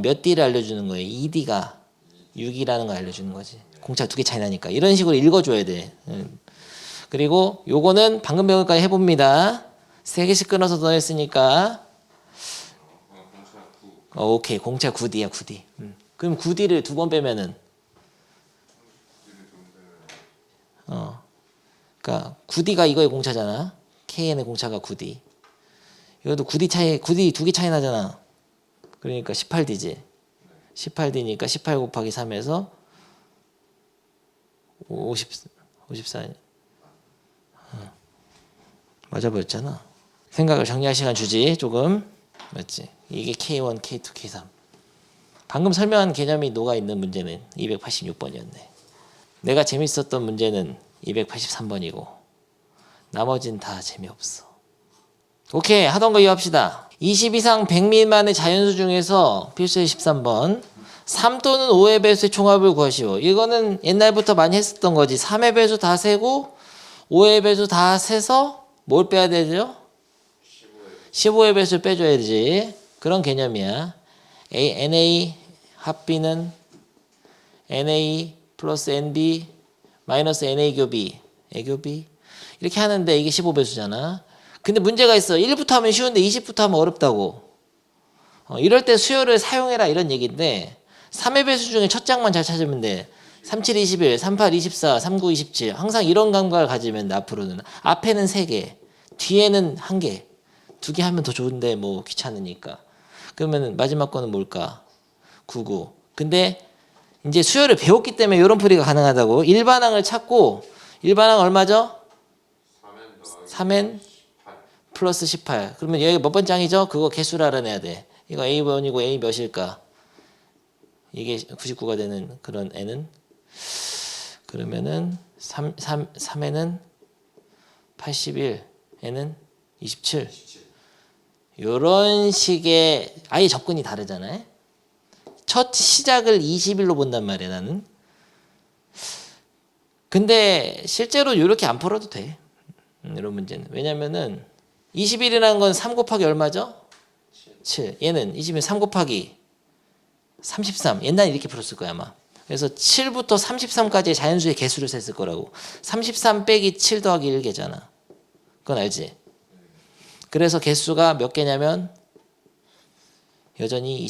몇 D를 알려주는 거예요. 2D가 6이라는 걸 알려주는 거지. 공차 2개 차이 나니까 이런 식으로 읽어줘야 돼. 그리고 요거는 방금 배운 것까지 해봅니다. 3개씩 끊어서 더했으니까 오케이. 공차 9D야 9D. 그럼 9D를 2번 빼면은 그러니까 9D가 이거의 공차잖아. KN의 공차가 9D. 이것도 9D 차이 9D 2개 차이 나잖아. 그러니까 18D지. 18D니까 18 곱하기 3에서 54. 맞아버렸잖아. 생각을 정리할 시간 주지 조금. 맞지? 이게 K1, K2, K3. 방금 설명한 개념이 녹아있는 문제는 286번이었네. 내가 재밌었던 문제는 283번이고 나머진 다 재미없어. 오케이. 하던 거 이어합시다. 20 이상 100 미만의 자연수 중에서 필수의 13번 3 또는 5의 배수의 총합을 구하시오. 이거는 옛날부터 많이 했었던 거지. 3의 배수 다 세고 5의 배수 다 세서 뭘 빼야 되죠? 15의 배수를 빼줘야 되지. 그런 개념이야. NA 합비는 NA 플러스 NB 마이너스 NA 교비 애교비 이렇게 하는데 이게 15배수잖아. 근데 문제가 있어. 1부터 하면 쉬운데 20부터 하면 어렵다고. 이럴 때 수열을 사용해라 이런 얘기인데 3의 배수 중에 첫 장만 잘 찾으면 돼. 37, 21, 38, 24, 39, 27 항상 이런 감각을 가지면 돼. 앞으로는 앞에는 3개 뒤에는 1개 2개 하면 더 좋은데 뭐 귀찮으니까. 그러면 마지막 거는 뭘까? 99. 근데 이제 수열을 배웠기 때문에 이런 풀이가 가능하다고. 일반항을 찾고 일반항 얼마죠? 3n 플러스 18. 그러면 여기 몇 번 장이죠? 그거 개수를 알아내야 돼. 이거 A1이고 A 몇일까? 이게 99가 되는 그런 n은 그러면은 3n은 81, n은 27. 요런 식의 아예 접근이 다르잖아요. 첫 시작을 20일로 본단 말이야 나는. 근데 실제로 이렇게 안 풀어도 돼. 이런 문제는. 왜냐면은 21이라는 건 3 곱하기 얼마죠? 7. 얘는 20은 3 곱하기 33. 옛날에 이렇게 풀었을 거야 아마. 그래서 7부터 33까지의 자연수의 개수를 셌을 거라고. 33 빼기 7 더하기 1개잖아. 그건 알지? 그래서 개수가 몇 개냐면 여전히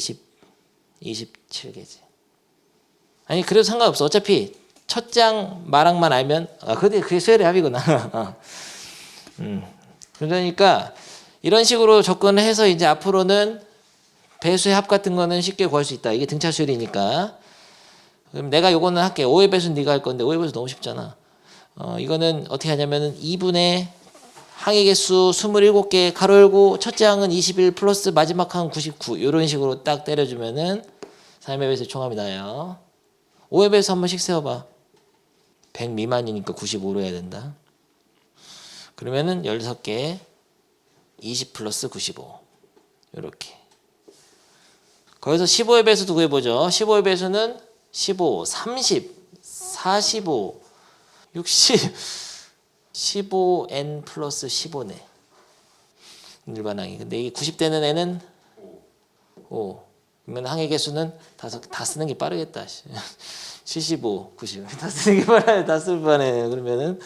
27개지. 아니 그래도 상관없어. 어차피 첫 장 마랑만 알면 그게 수열의 합이구나. 그러니까 이런 식으로 접근을 해서 이제 앞으로는 배수의 합 같은 거는 쉽게 구할 수 있다. 이게 등차 수열이니까. 그럼 내가 요거는 할게. 5의 배수는 네가 할 건데 5의 배수 너무 쉽잖아. 이거는 어떻게 하냐면은 2분의 항의 개수 27개 가로 열고 첫째 항은 21 플러스 마지막 항은 99 이런 식으로 딱 때려주면은 3의 배수 총합이 나요. 5의 배수 한 번씩 세워봐. 100 미만이니까 95로 해야 된다. 그러면은 16개 20 플러스 95 이렇게. 거기서 15의 배수도 구해보죠. 15의 배수는 15, 30, 45, 60 15n 플러스 15네. 일반항이. 근데 이게 90되는 n은 5. 그러면 항의 개수는 다 쓰는 게 빠르겠다. 75, 90. 다 쓰는 게 빠르네. 다 쓸 뻔해. 그러면은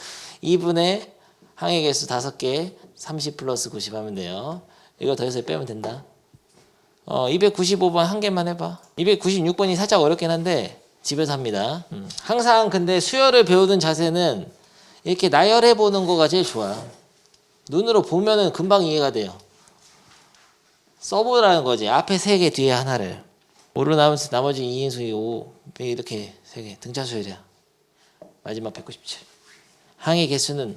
2분의 항의 개수 5개 30 플러스 90 하면 돼요. 이거 더해서 빼면 된다. 295번 한 개만 해봐. 296번이 살짝 어렵긴 한데 집에서 합니다. 항상 근데 수열을 배우는 자세는 이렇게 나열해 보는 거가 제일 좋아. 눈으로 보면은 금방 이해가 돼요. 써보라는 거지. 앞에 3개 뒤에 하나를. 5로 나머지 2인수이 5 이렇게 3개 등차 수열이야. 마지막 197. 항의 개수는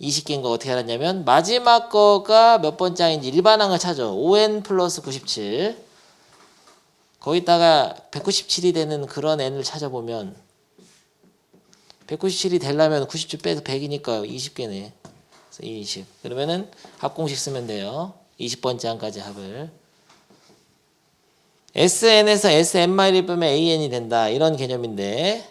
20개인 거 어떻게 알았냐면 마지막 거가 몇 번째 항인지 일반항을 찾아. 5n 플러스 97. 거기다가 197이 되는 그런 n을 찾아보면 197이 되려면 97 빼서 100이니까 20개네. 그래서 20. 그러면은 합공식 쓰면 돼요. 20번째 항까지 합을. SN에서 SN-1을 빼면 AN이 된다. 이런 개념인데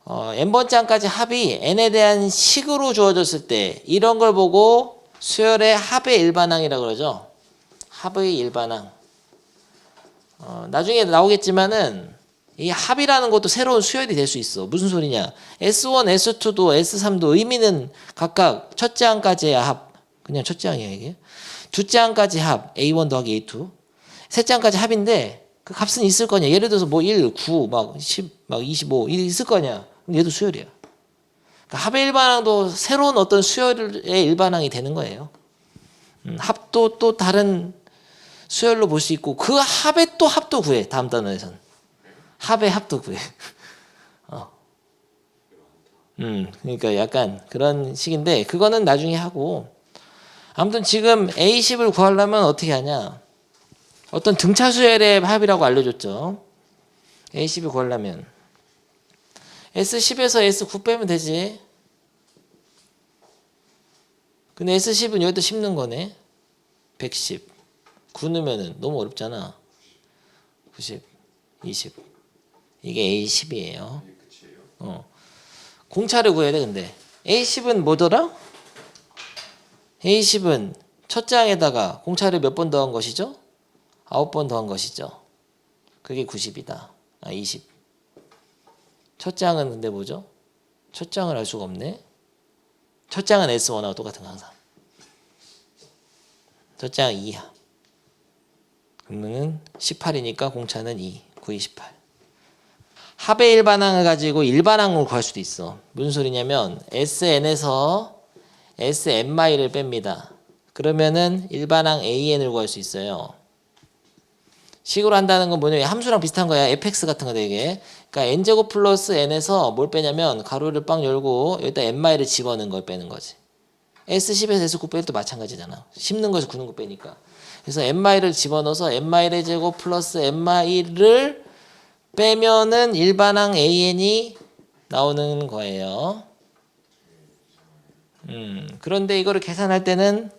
n번째 항까지 합이 n에 대한 식으로 주어졌을 때 이런 걸 보고 수열의 합의 일반항이라고 그러죠. 합의 일반항. 나중에 나오겠지만은 이 합이라는 것도 새로운 수열이 될 수 있어. 무슨 소리냐? S1, S2도 S3도 의미는 각각 첫째 항까지의 합. 그냥 첫째 항이야 이게. 둘째 항까지 합. A1 더하기 A2. 셋째 항까지 합인데 그 값은 있을 거냐? 예를 들어서 뭐 1, 9, 막 10, 막 25 이게 있을 거냐? 그럼 얘도 수열이야. 그러니까 합의 일반항도 새로운 어떤 수열의 일반항이 되는 거예요. 합도 또 다른 수열로 볼 수 있고 그 합의 또 합도 구해. 다음 단원에서는 합의 합도 구해. 그러니까 약간 그런 식인데 그거는 나중에 하고 아무튼 지금 A10을 구하려면 어떻게 하냐? 어떤 등차 수열의 합이라고 알려줬죠. A10을 구하려면 S10에서 S9 빼면 되지. 근데 S10은 여기다 10 넣은 거네. 110. 9 넣으면 너무 어렵잖아. 90, 20. 이게 A10이에요. 공차를 구해야 돼 근데. A10은 뭐더라? A10은 첫째 항에다가 공차를 몇 번 더한 것이죠? 9번 더한 것이죠. 그게 90이다. 20. 첫째 항은 근데 뭐죠? 첫째 항을 알 수가 없네. 첫째 항은 S1하고 똑같은 거 항상. 첫째 항 2야. 그러면은 18이니까 공차는 2. 9, 28. 합의 일반항을 가지고 일반항을 구할 수도 있어. 무슨 소리냐면 SN에서 SN-를 뺍니다. 그러면은 일반항 AN을 구할 수 있어요. 식으로 한다는 건 뭐냐면 함수랑 비슷한 거야. fx 같은 거 되게. 그러니까 n제곱 플러스 n에서 뭘 빼냐면 가로를 빵 열고 여기다 n-를 집어넣은 걸 빼는 거지. S10에서 S9 뺄 때 마찬가지잖아. 10 넣은 거에서 9 넣은 거 빼니까. 그래서 n-를 집어넣어서 n-의 제곱 플러스 n-를 빼면은 일반항 an이 나오는 거예요. 그런데 이거를 계산할 때는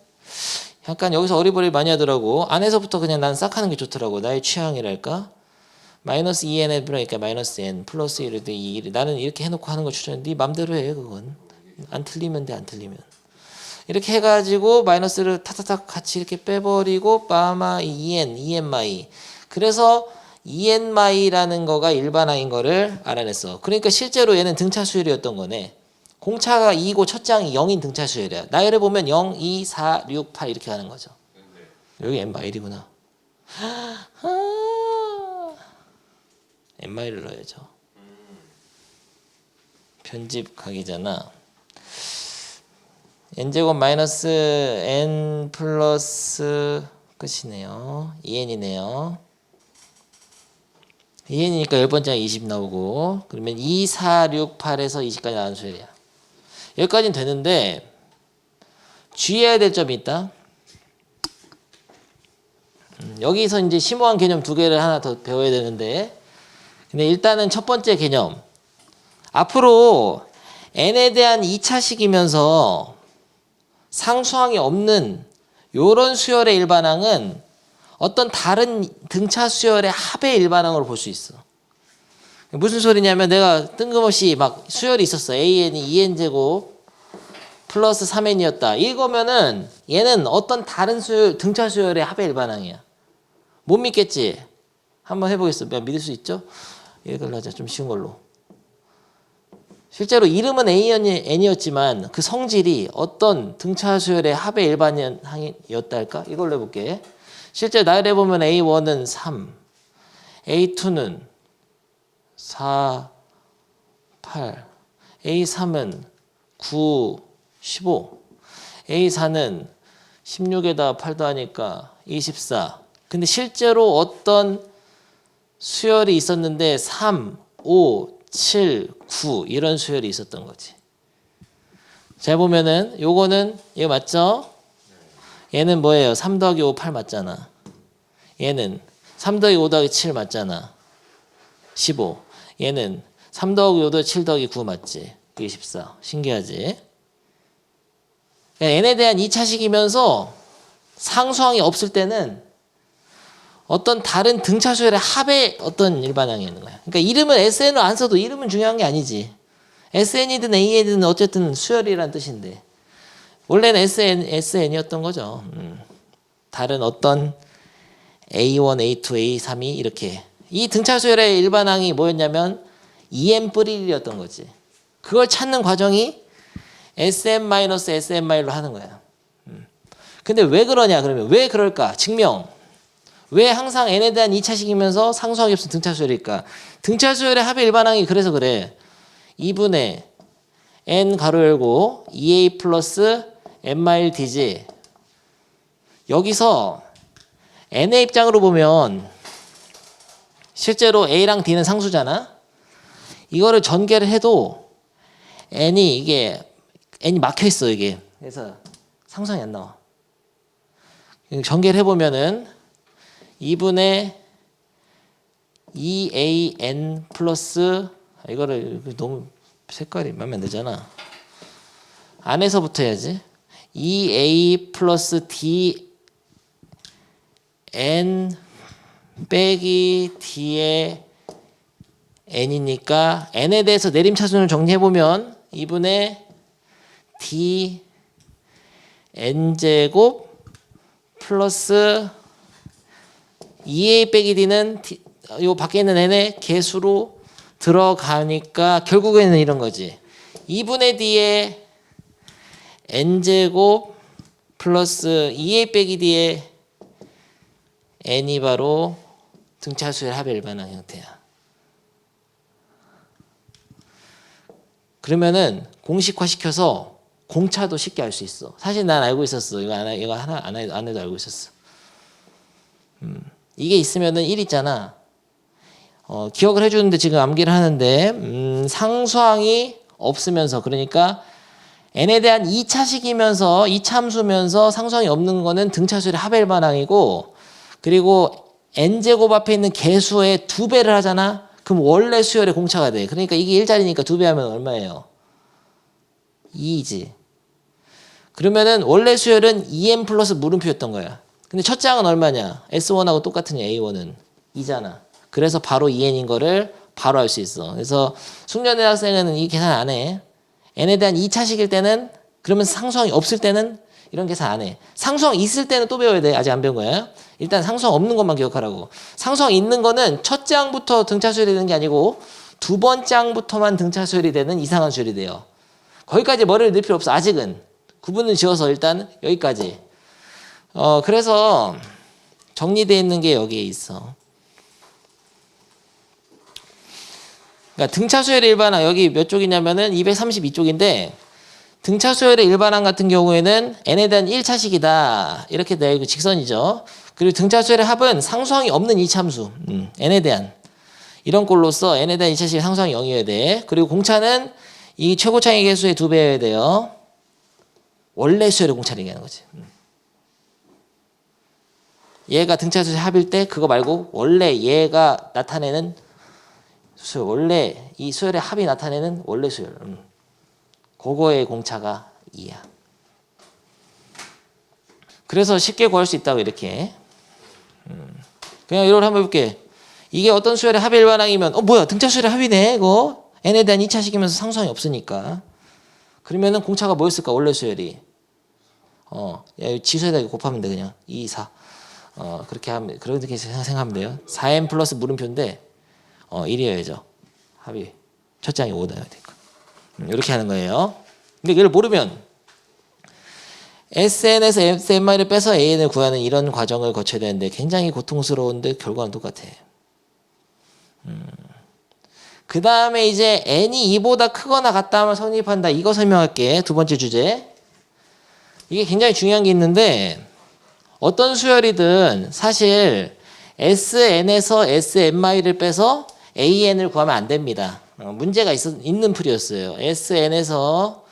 약간 여기서 어리버리 많이 하더라고. 안에서부터 그냥 난 싹 하는 게 좋더라고. 나의 취향이랄까. 마이너스 2n에 그러니까 마이너스 n 플러스 1도 2. 나는 이렇게 해놓고 하는 거 추천해. 네 맘대로 해 그건. 안 틀리면 돼 안 틀리면. 이렇게 해가지고 마이너스를 타타탁 같이 이렇게 빼버리고 빠마 2n 마이. 그래서 2n 마이라는 거가 일반항인 거를 알아냈어. 그러니까 실제로 얘는 등차 수열이었던 거네. 공차가 2고 첫째 항이 0인 등차 수열이야. 나열해 보면 0, 2, 4, 6, 8 이렇게 가는 거죠. 여기 n 마일이구나. n 마일을 넣어야죠. 편집 각이잖아. n제곱 마이너스 n 플러스 끝이네요. 2n이네요. 2n이니까 10번째가 20 나오고 그러면 2, 4, 6, 8에서 20까지 나오는 수열이야. 여기까지는 되는데 주의해야 될 점이 있다. 여기서 이제 심오한 개념 두 개를 하나 더 배워야 되는데 근데 일단은 첫 번째 개념 앞으로 n에 대한 2차식이면서 상수항이 없는 요런 수열의 일반항은 어떤 다른 등차 수열의 합의 일반항으로 볼 수 있어. 무슨 소리냐면 내가 뜬금없이 막 수열이 있었어. AN이 2n제곱 플러스 3n이었다. 이거면은 얘는 어떤 다른 수열, 등차 수열의 합의 일반항이야. 못 믿겠지? 한번 해보겠어. 믿을 수 있죠? 이걸 하자. 좀 쉬운 걸로. 실제로 이름은 N이었지만 그 성질이 어떤 등차 수열의 합의 일반항이었다 할까? 이걸로 해볼게. 실제 나열해보면 A1은 3, A2는 4, 8, A3은 9, 15, A4는 16에다 8 더하니까 24. 근데 실제로 어떤 수열이 있었는데 3, 5, 7, 9 이런 수열이 있었던 거지. 잘 보면은 요거는 이거 맞죠? 얘는 뭐예요? 3 더하기 5, 8 맞잖아. 얘는 3 더하기 5 더하기 7 맞잖아. 15. 얘는 3 더하기 5 더하기 7 더하기 9 맞지? 이게 14. 신기하지? n에 대한 2차식이면서 상수항이 없을 때는 어떤 다른 등차 수열의 합의 어떤 일반항이 있는 거야. 그러니까 이름을 SN으로 안 써도 이름은 중요한 게 아니지. SN이든 AN이든 어쨌든 수열이란 뜻인데 원래는 SN이었던 거죠. 다른 어떤 A1, A2, A3이 이렇게 이 등차 수열의 일반항이 뭐였냐면 EM+1이었던 거지. 그걸 찾는 과정이 SM-SM로 하는 거야. 근데 왜 그러냐 그러면 왜 그럴까? 증명. 왜 항상 n에 대한 2차식이면서 상수항이 없은 등차 수열일까? 등차 수열의 합의 일반항이 그래서 그래. 2분의 n 가로 열고 2a 플러스 n-d지. 여기서 n의 입장으로 보면 실제로 a랑 d는 상수잖아. 이거를 전개를 해도 n이 막혀 있어 이게. 그래서 상수항이 안 나와. 전개를 해보면은 2분의 2an 플러스 이거를 너무 색깔이 마음에 안 들잖아. 안에서부터 해야지. 2a 플러스 dn 빼기 d의 n이니까 n에 대해서 내림차순을 정리해보면 2분의 d n제곱 플러스 2a 빼기 d는 요 밖에 있는 n의 개수로 들어가니까 결국에는 이런 거지. 2분의 d의 n제곱 플러스 2a 빼기 d의 n이 바로 등차수열 합의 일반항 형태야. 그러면은 공식화시켜서 공차도 쉽게 알 수 있어. 사실 난 알고 있었어. 이거 하나 안 해도 알고 있었어. 이게 있으면은 1 있잖아. 기억을 해주는데 지금 암기를 하는데 상수항이 없으면서 그러니까 n에 대한 2차식이면서 2차함수면서 상수항이 없는 거는 등차수열의 합의 일반항이고 그리고 n제곱 앞에 있는 개수의 2배를 하잖아. 그럼 원래 수열의 공차가 돼. 그러니까 이게 1자리니까 2배 하면 얼마예요? 2이지. 그러면은 원래 수열은 2n 플러스 물음표였던 거야. 근데 첫 장은 얼마냐? S1하고 똑같은 A1은 2잖아. 그래서 바로 2n인 거를 바로 알 수 있어. 그래서 숙련대 학생은 이 계산 안 해. n에 대한 2차식일 때는 그러면 상수항이 없을 때는 이런 계산 안 해. 상수항 있을 때는 또 배워야 돼. 아직 안 배운 거야. 일단 상수항 없는 것만 기억하라고. 상수항 있는 거는 첫 장부터 등차 수열이 되는 게 아니고 두 번째 장부터만 등차 수열이 되는 이상한 수열이 돼요. 거기까지 머리를 넣을 필요 없어. 아직은. 구분을 지어서 일단 여기까지. 그래서 정리되어 있는 게 여기에 있어. 그러니까 등차 수열의 일반항 여기 몇 쪽이냐면은 232쪽인데 등차 수열의 일반항 같은 경우에는 n에 대한 1차식이다. 이렇게 되어 있고 직선이죠. 그리고 등차 수열의 합은 상수항이 없는 이차함수. n에 대한 이런 꼴로서 n에 대한 2차식의 상수항이 0이어야 돼. 그리고 공차는 이 최고차의 개수의 2배여야 돼요. 원래 수열의 공차를 얘기하는 거지. 얘가 등차 수열의 합일 때 그거 말고 원래 얘가 나타내는 수열, 원래 이 수열의 합이 나타내는 원래 수열. 그거의 공차가 2야. 그래서 쉽게 구할 수 있다고 이렇게. 그냥 이걸 한번 해볼게. 이게 어떤 수열의 합의 일반항이면 뭐야 등차 수열의 합이네 이거. n에 대한 2차식이면서 상수항이 없으니까. 그러면은 공차가 뭐였을까 원래 수열이. 지수에다 곱하면 돼 그냥 2, 4. 그렇게 생각하면 돼요. 4n 플러스 물음표인데 1이어야죠. 합이 첫 장이 5 나와야 되니까. 이렇게 하는 거예요. 근데 이걸 모르면 SN에서 SMI를 빼서 AN을 구하는 이런 과정을 거쳐야 되는데 굉장히 고통스러운데 결과는 똑같아. 그 다음에 이제 n이 2보다 크거나 같다 하면 성립한다. 이거 설명할게. 두 번째 주제. 이게 굉장히 중요한 게 있는데 어떤 수열이든 사실 SN에서 SMI를 빼서 AN을 구하면 안 됩니다. 문제가 있는 풀이였어요. SN에서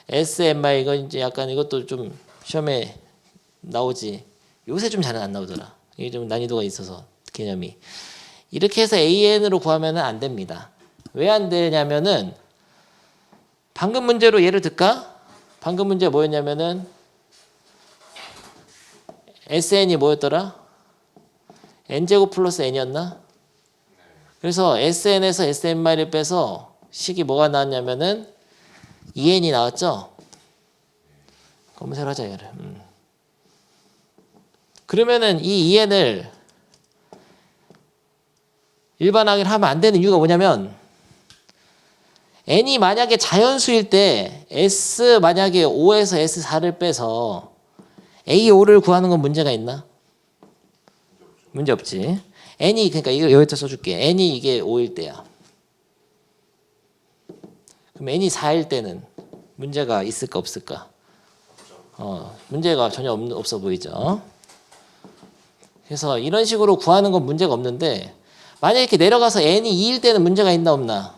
SMI 이거 이제 약간 이것도 좀 시험에 나오지. 요새 좀 잘 안 나오더라. 이게 좀 난이도가 있어서 개념이. 이렇게 해서 AN으로 구하면 안 됩니다. 왜 안 되냐면은 방금 문제로 예를 들까? 방금 문제 뭐였냐면은 SN이 뭐였더라? N제곱 플러스 N이었나? 그래서 SN에서 SMI를 빼서 식이 뭐가 나왔냐면은 EN이 나왔죠? 검색을 하자 얘를. 그러면은 이 EN을 일반항을 하면 안 되는 이유가 뭐냐면 n이 만약에 자연수일 때 s 만약에 5에서 s4를 빼서 a5를 구하는 건 문제가 있나? 문제 없지. n이 그러니까 이거 여기다 써줄게. n이 이게 5일 때야. 그럼 n이 4일 때는 문제가 있을까 없을까? 문제가 전혀 없어 보이죠. 그래서 이런 식으로 구하는 건 문제가 없는데 만약에 이렇게 내려가서 n이 2일 때는 문제가 있나 없나?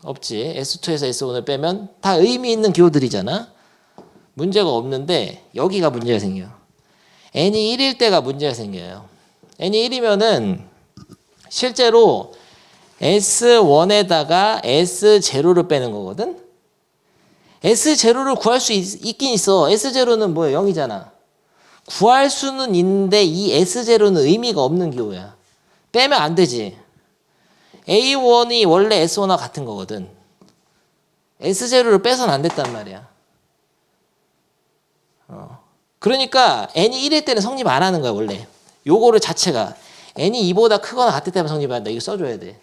없지. S2에서 S1을 빼면 다 의미 있는 기호들이잖아. 문제가 없는데 여기가 문제가 생겨. n이 1일 때가 문제가 생겨요. n이 1이면은 실제로 S1에다가 S0를 빼는 거거든. S0를 구할 수 있긴 있어. S0는 뭐야? 0이잖아. 구할 수는 있는데 이 S0는 의미가 없는 기호야. 빼면 안 되지. A1이 원래 S1와 같은 거거든. S0를 빼서는 안 됐단 말이야. 그러니까 n이 1일 때는 성립 안 하는 거야 원래. 요거를 자체가 n이 2보다 크거나 같을 때만 성립한다. 이거 써줘야 돼.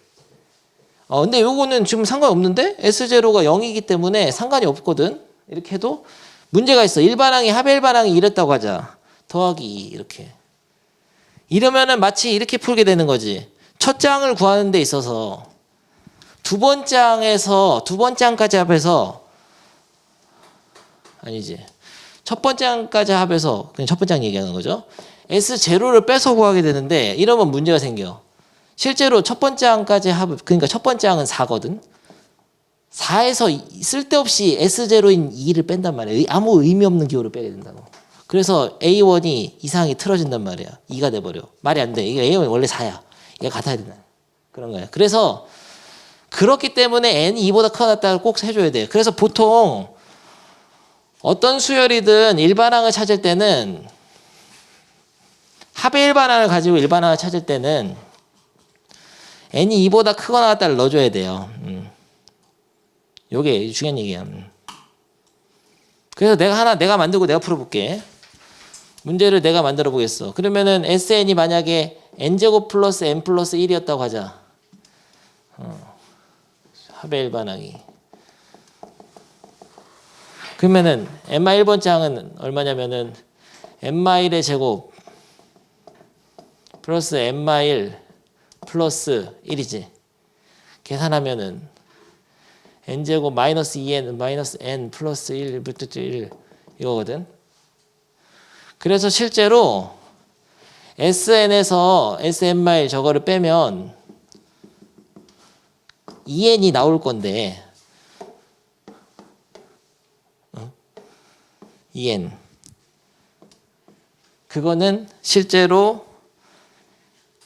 근데 요거는 지금 상관없는데 S0가 0이기 때문에 상관이 없거든. 이렇게 해도 문제가 있어. 일반항이 합일반항이 이랬다고 하자. 더하기 2 이렇게. 이러면은 마치 이렇게 풀게 되는 거지. 첫 장을 구하는 데 있어서 두 번째 항까지 합해서 아니지. 첫 번째 항까지 합해서 그냥 첫 번째 항 얘기하는 거죠. S0를 빼서 구하게 되는데 이러면 문제가 생겨. 실제로 첫 번째 항까지 그러니까 첫 번째 항은 4거든. 4에서 쓸데없이 S0인 2를 뺀단 말이야. 아무 의미 없는 기호를 빼게 된다고. 그래서 A1이 이상이 틀어진단 말이야. 2가 돼버려. 말이 안 돼. 이게 A1이 원래 4야. 이게 같아야 된다. 그런 거야. 그래서 그렇기 때문에 n이 2보다 커졌다고 꼭 해줘야 돼요. 그래서 보통 어떤 수열이든 일반항을 찾을 때는 합의 일반항을 가지고 일반항을 찾을 때는 n이 2보다 크거나 같다를 넣어줘야 돼요. 요게 중요한 얘기야. 그래서 내가 만들고 내가 풀어볼게. 문제를 내가 만들어 보겠어. 그러면은 SN이 만약에 n제곱 플러스 n 플러스 1이었다고 하자. 합의 일반항이. 그러면은 n-1번째 항은 얼마냐면은 n-1의 제곱 플러스 n-1 플러스 1이지. 계산하면은 n제곱 마이너스 2n 마이너스 n 플러스 1 이거거든. 그래서 실제로 SN에서 SMI 저거를 빼면 2n이 나올 건데 2n 그거는 실제로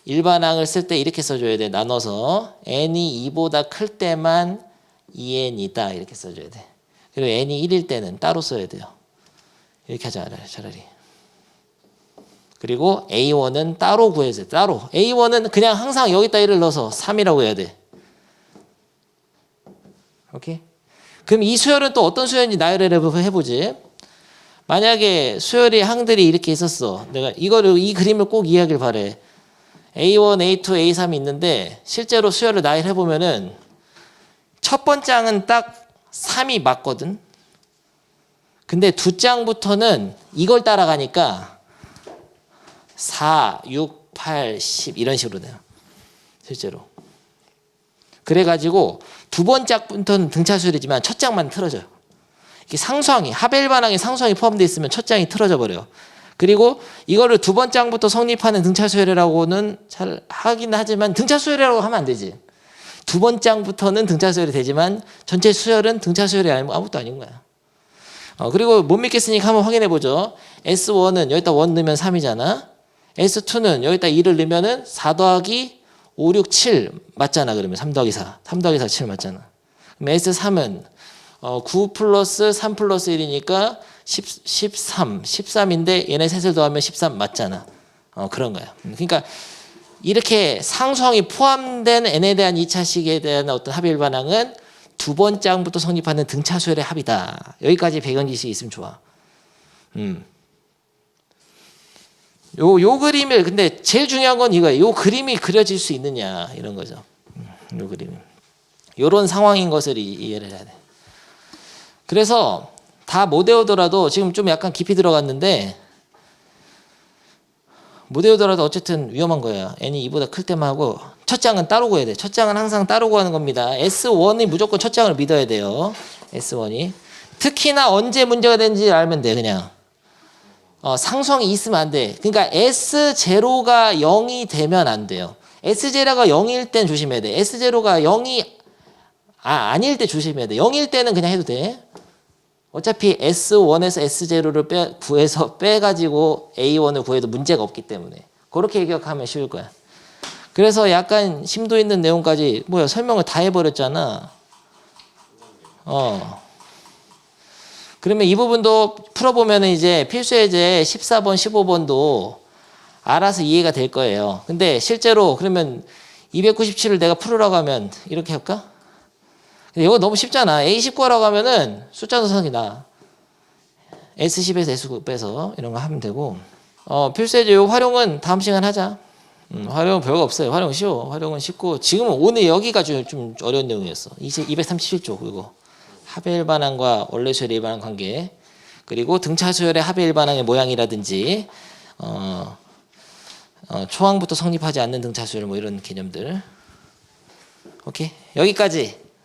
일반항을 쓸 때 이렇게 써줘야 돼. 나눠서 n이 2보다 클 때만 2n이다 이렇게 써줘야 돼. 그리고 n이 1일 때는 따로 써야 돼요. 이렇게 하자 차라리. 그리고 A1은 따로 구해야 돼. 따로. A1은 그냥 항상 여기다 1을 넣어서 3이라고 해야 돼. 오케이? 그럼 이 수열은 또 어떤 수열인지 나열을 해보지. 만약에 수열이 항들이 이렇게 있었어. 내가 이 그림을 꼭 이해하길 바래. A1, A2, A3이 있는데 실제로 수열을 나열해보면은 첫 번째 항은 딱 3이 맞거든. 근데 두 장부터는 이걸 따라가니까 4, 6, 8, 10 이런 식으로 돼요. 실제로. 그래가지고 두 번째부터는 등차 수열이지만 첫 장만 틀어져요. 이게 상수항이 합일반항에 상수항이 포함되어 있으면 첫 장이 틀어져 버려요. 그리고 이거를 두 번째 항부터 성립하는 등차 수열이라고는 잘 하긴 하지만 등차 수열이라고 하면 안 되지. 두 번장부터는 등차 수열이 되지만 전체 수열은 등차 수열이 아무것도 아닌 거야. 그리고 못 믿겠으니까 한번 확인해 보죠. S1은 여기다 1 넣으면 3이잖아. S2는 여기다 2를 넣으면은 4 더하기 5, 6, 7 맞잖아. 그러면 3 더하기 4. 3 더하기 4, 7 맞잖아. 그럼 S3은 9 플러스 3 플러스 1이니까 13. 13인데 얘네 셋을 더하면 13 맞잖아. 그런 거야. 그러니까 이렇게 상수항이 포함된 n에 대한 2차식에 대한 어떤 합의 일반항은 두 번장부터 성립하는 등차 수열의 합이다. 여기까지 배경지식이 있으면 좋아. 요 그림을 근데 제일 중요한 건 이거예요. 요 그림이 그려질 수 있느냐 이런 거죠. 요 그림. 요런 상황인 것을 이해를 해야 돼. 그래서 다 못 외우더라도 지금 좀 약간 깊이 들어갔는데 못 외우더라도 어쨌든 위험한 거예요. n이 2보다 클 때만 하고 첫 장은 따로 구해야 돼. 첫 장은 항상 따로 구하는 겁니다. S1이 무조건 첫 장을 믿어야 돼요. S1이. 특히나 언제 문제가 되는지 알면 돼. 그냥. 상수항이 있으면 안 돼. 그러니까 S0가 0이 되면 안 돼요. S0가 0일 땐 조심해야 돼. S0가 0이 아닐 때 조심해야 돼. 0일 때는 그냥 해도 돼. 어차피 S1에서 S0를 구해서 빼가지고 A1을 구해도 문제가 없기 때문에 그렇게 기억하면 쉬울 거야. 그래서 약간 심도 있는 내용까지 설명을 다 해버렸잖아. 그러면 이 부분도 풀어보면 이제 필수예제 14번, 15번도 알아서 이해가 될 거예요. 근데 실제로 그러면 297을 내가 풀으라고 하면 이렇게 할까? 근데 이거 너무 쉽잖아. A19라고 하면은 숫자 노선이 나. S10에서 S9 빼서 이런 거 하면 되고. 필수예제 요 활용은 다음 시간 하자. 활용은 별거 없어요. 활용은 쉬워. 활용은 쉽고. 지금은 오늘 여기가 좀 어려운 내용이었어. 237쪽 이거. 합의 일반항과 원래 수열의 일반항 관계. 그리고 등차 수열의 합의 일반항의 모양이라든지 초항부터 성립하지 않는 등차 수열 이런 개념들. 오케이. 여기까지.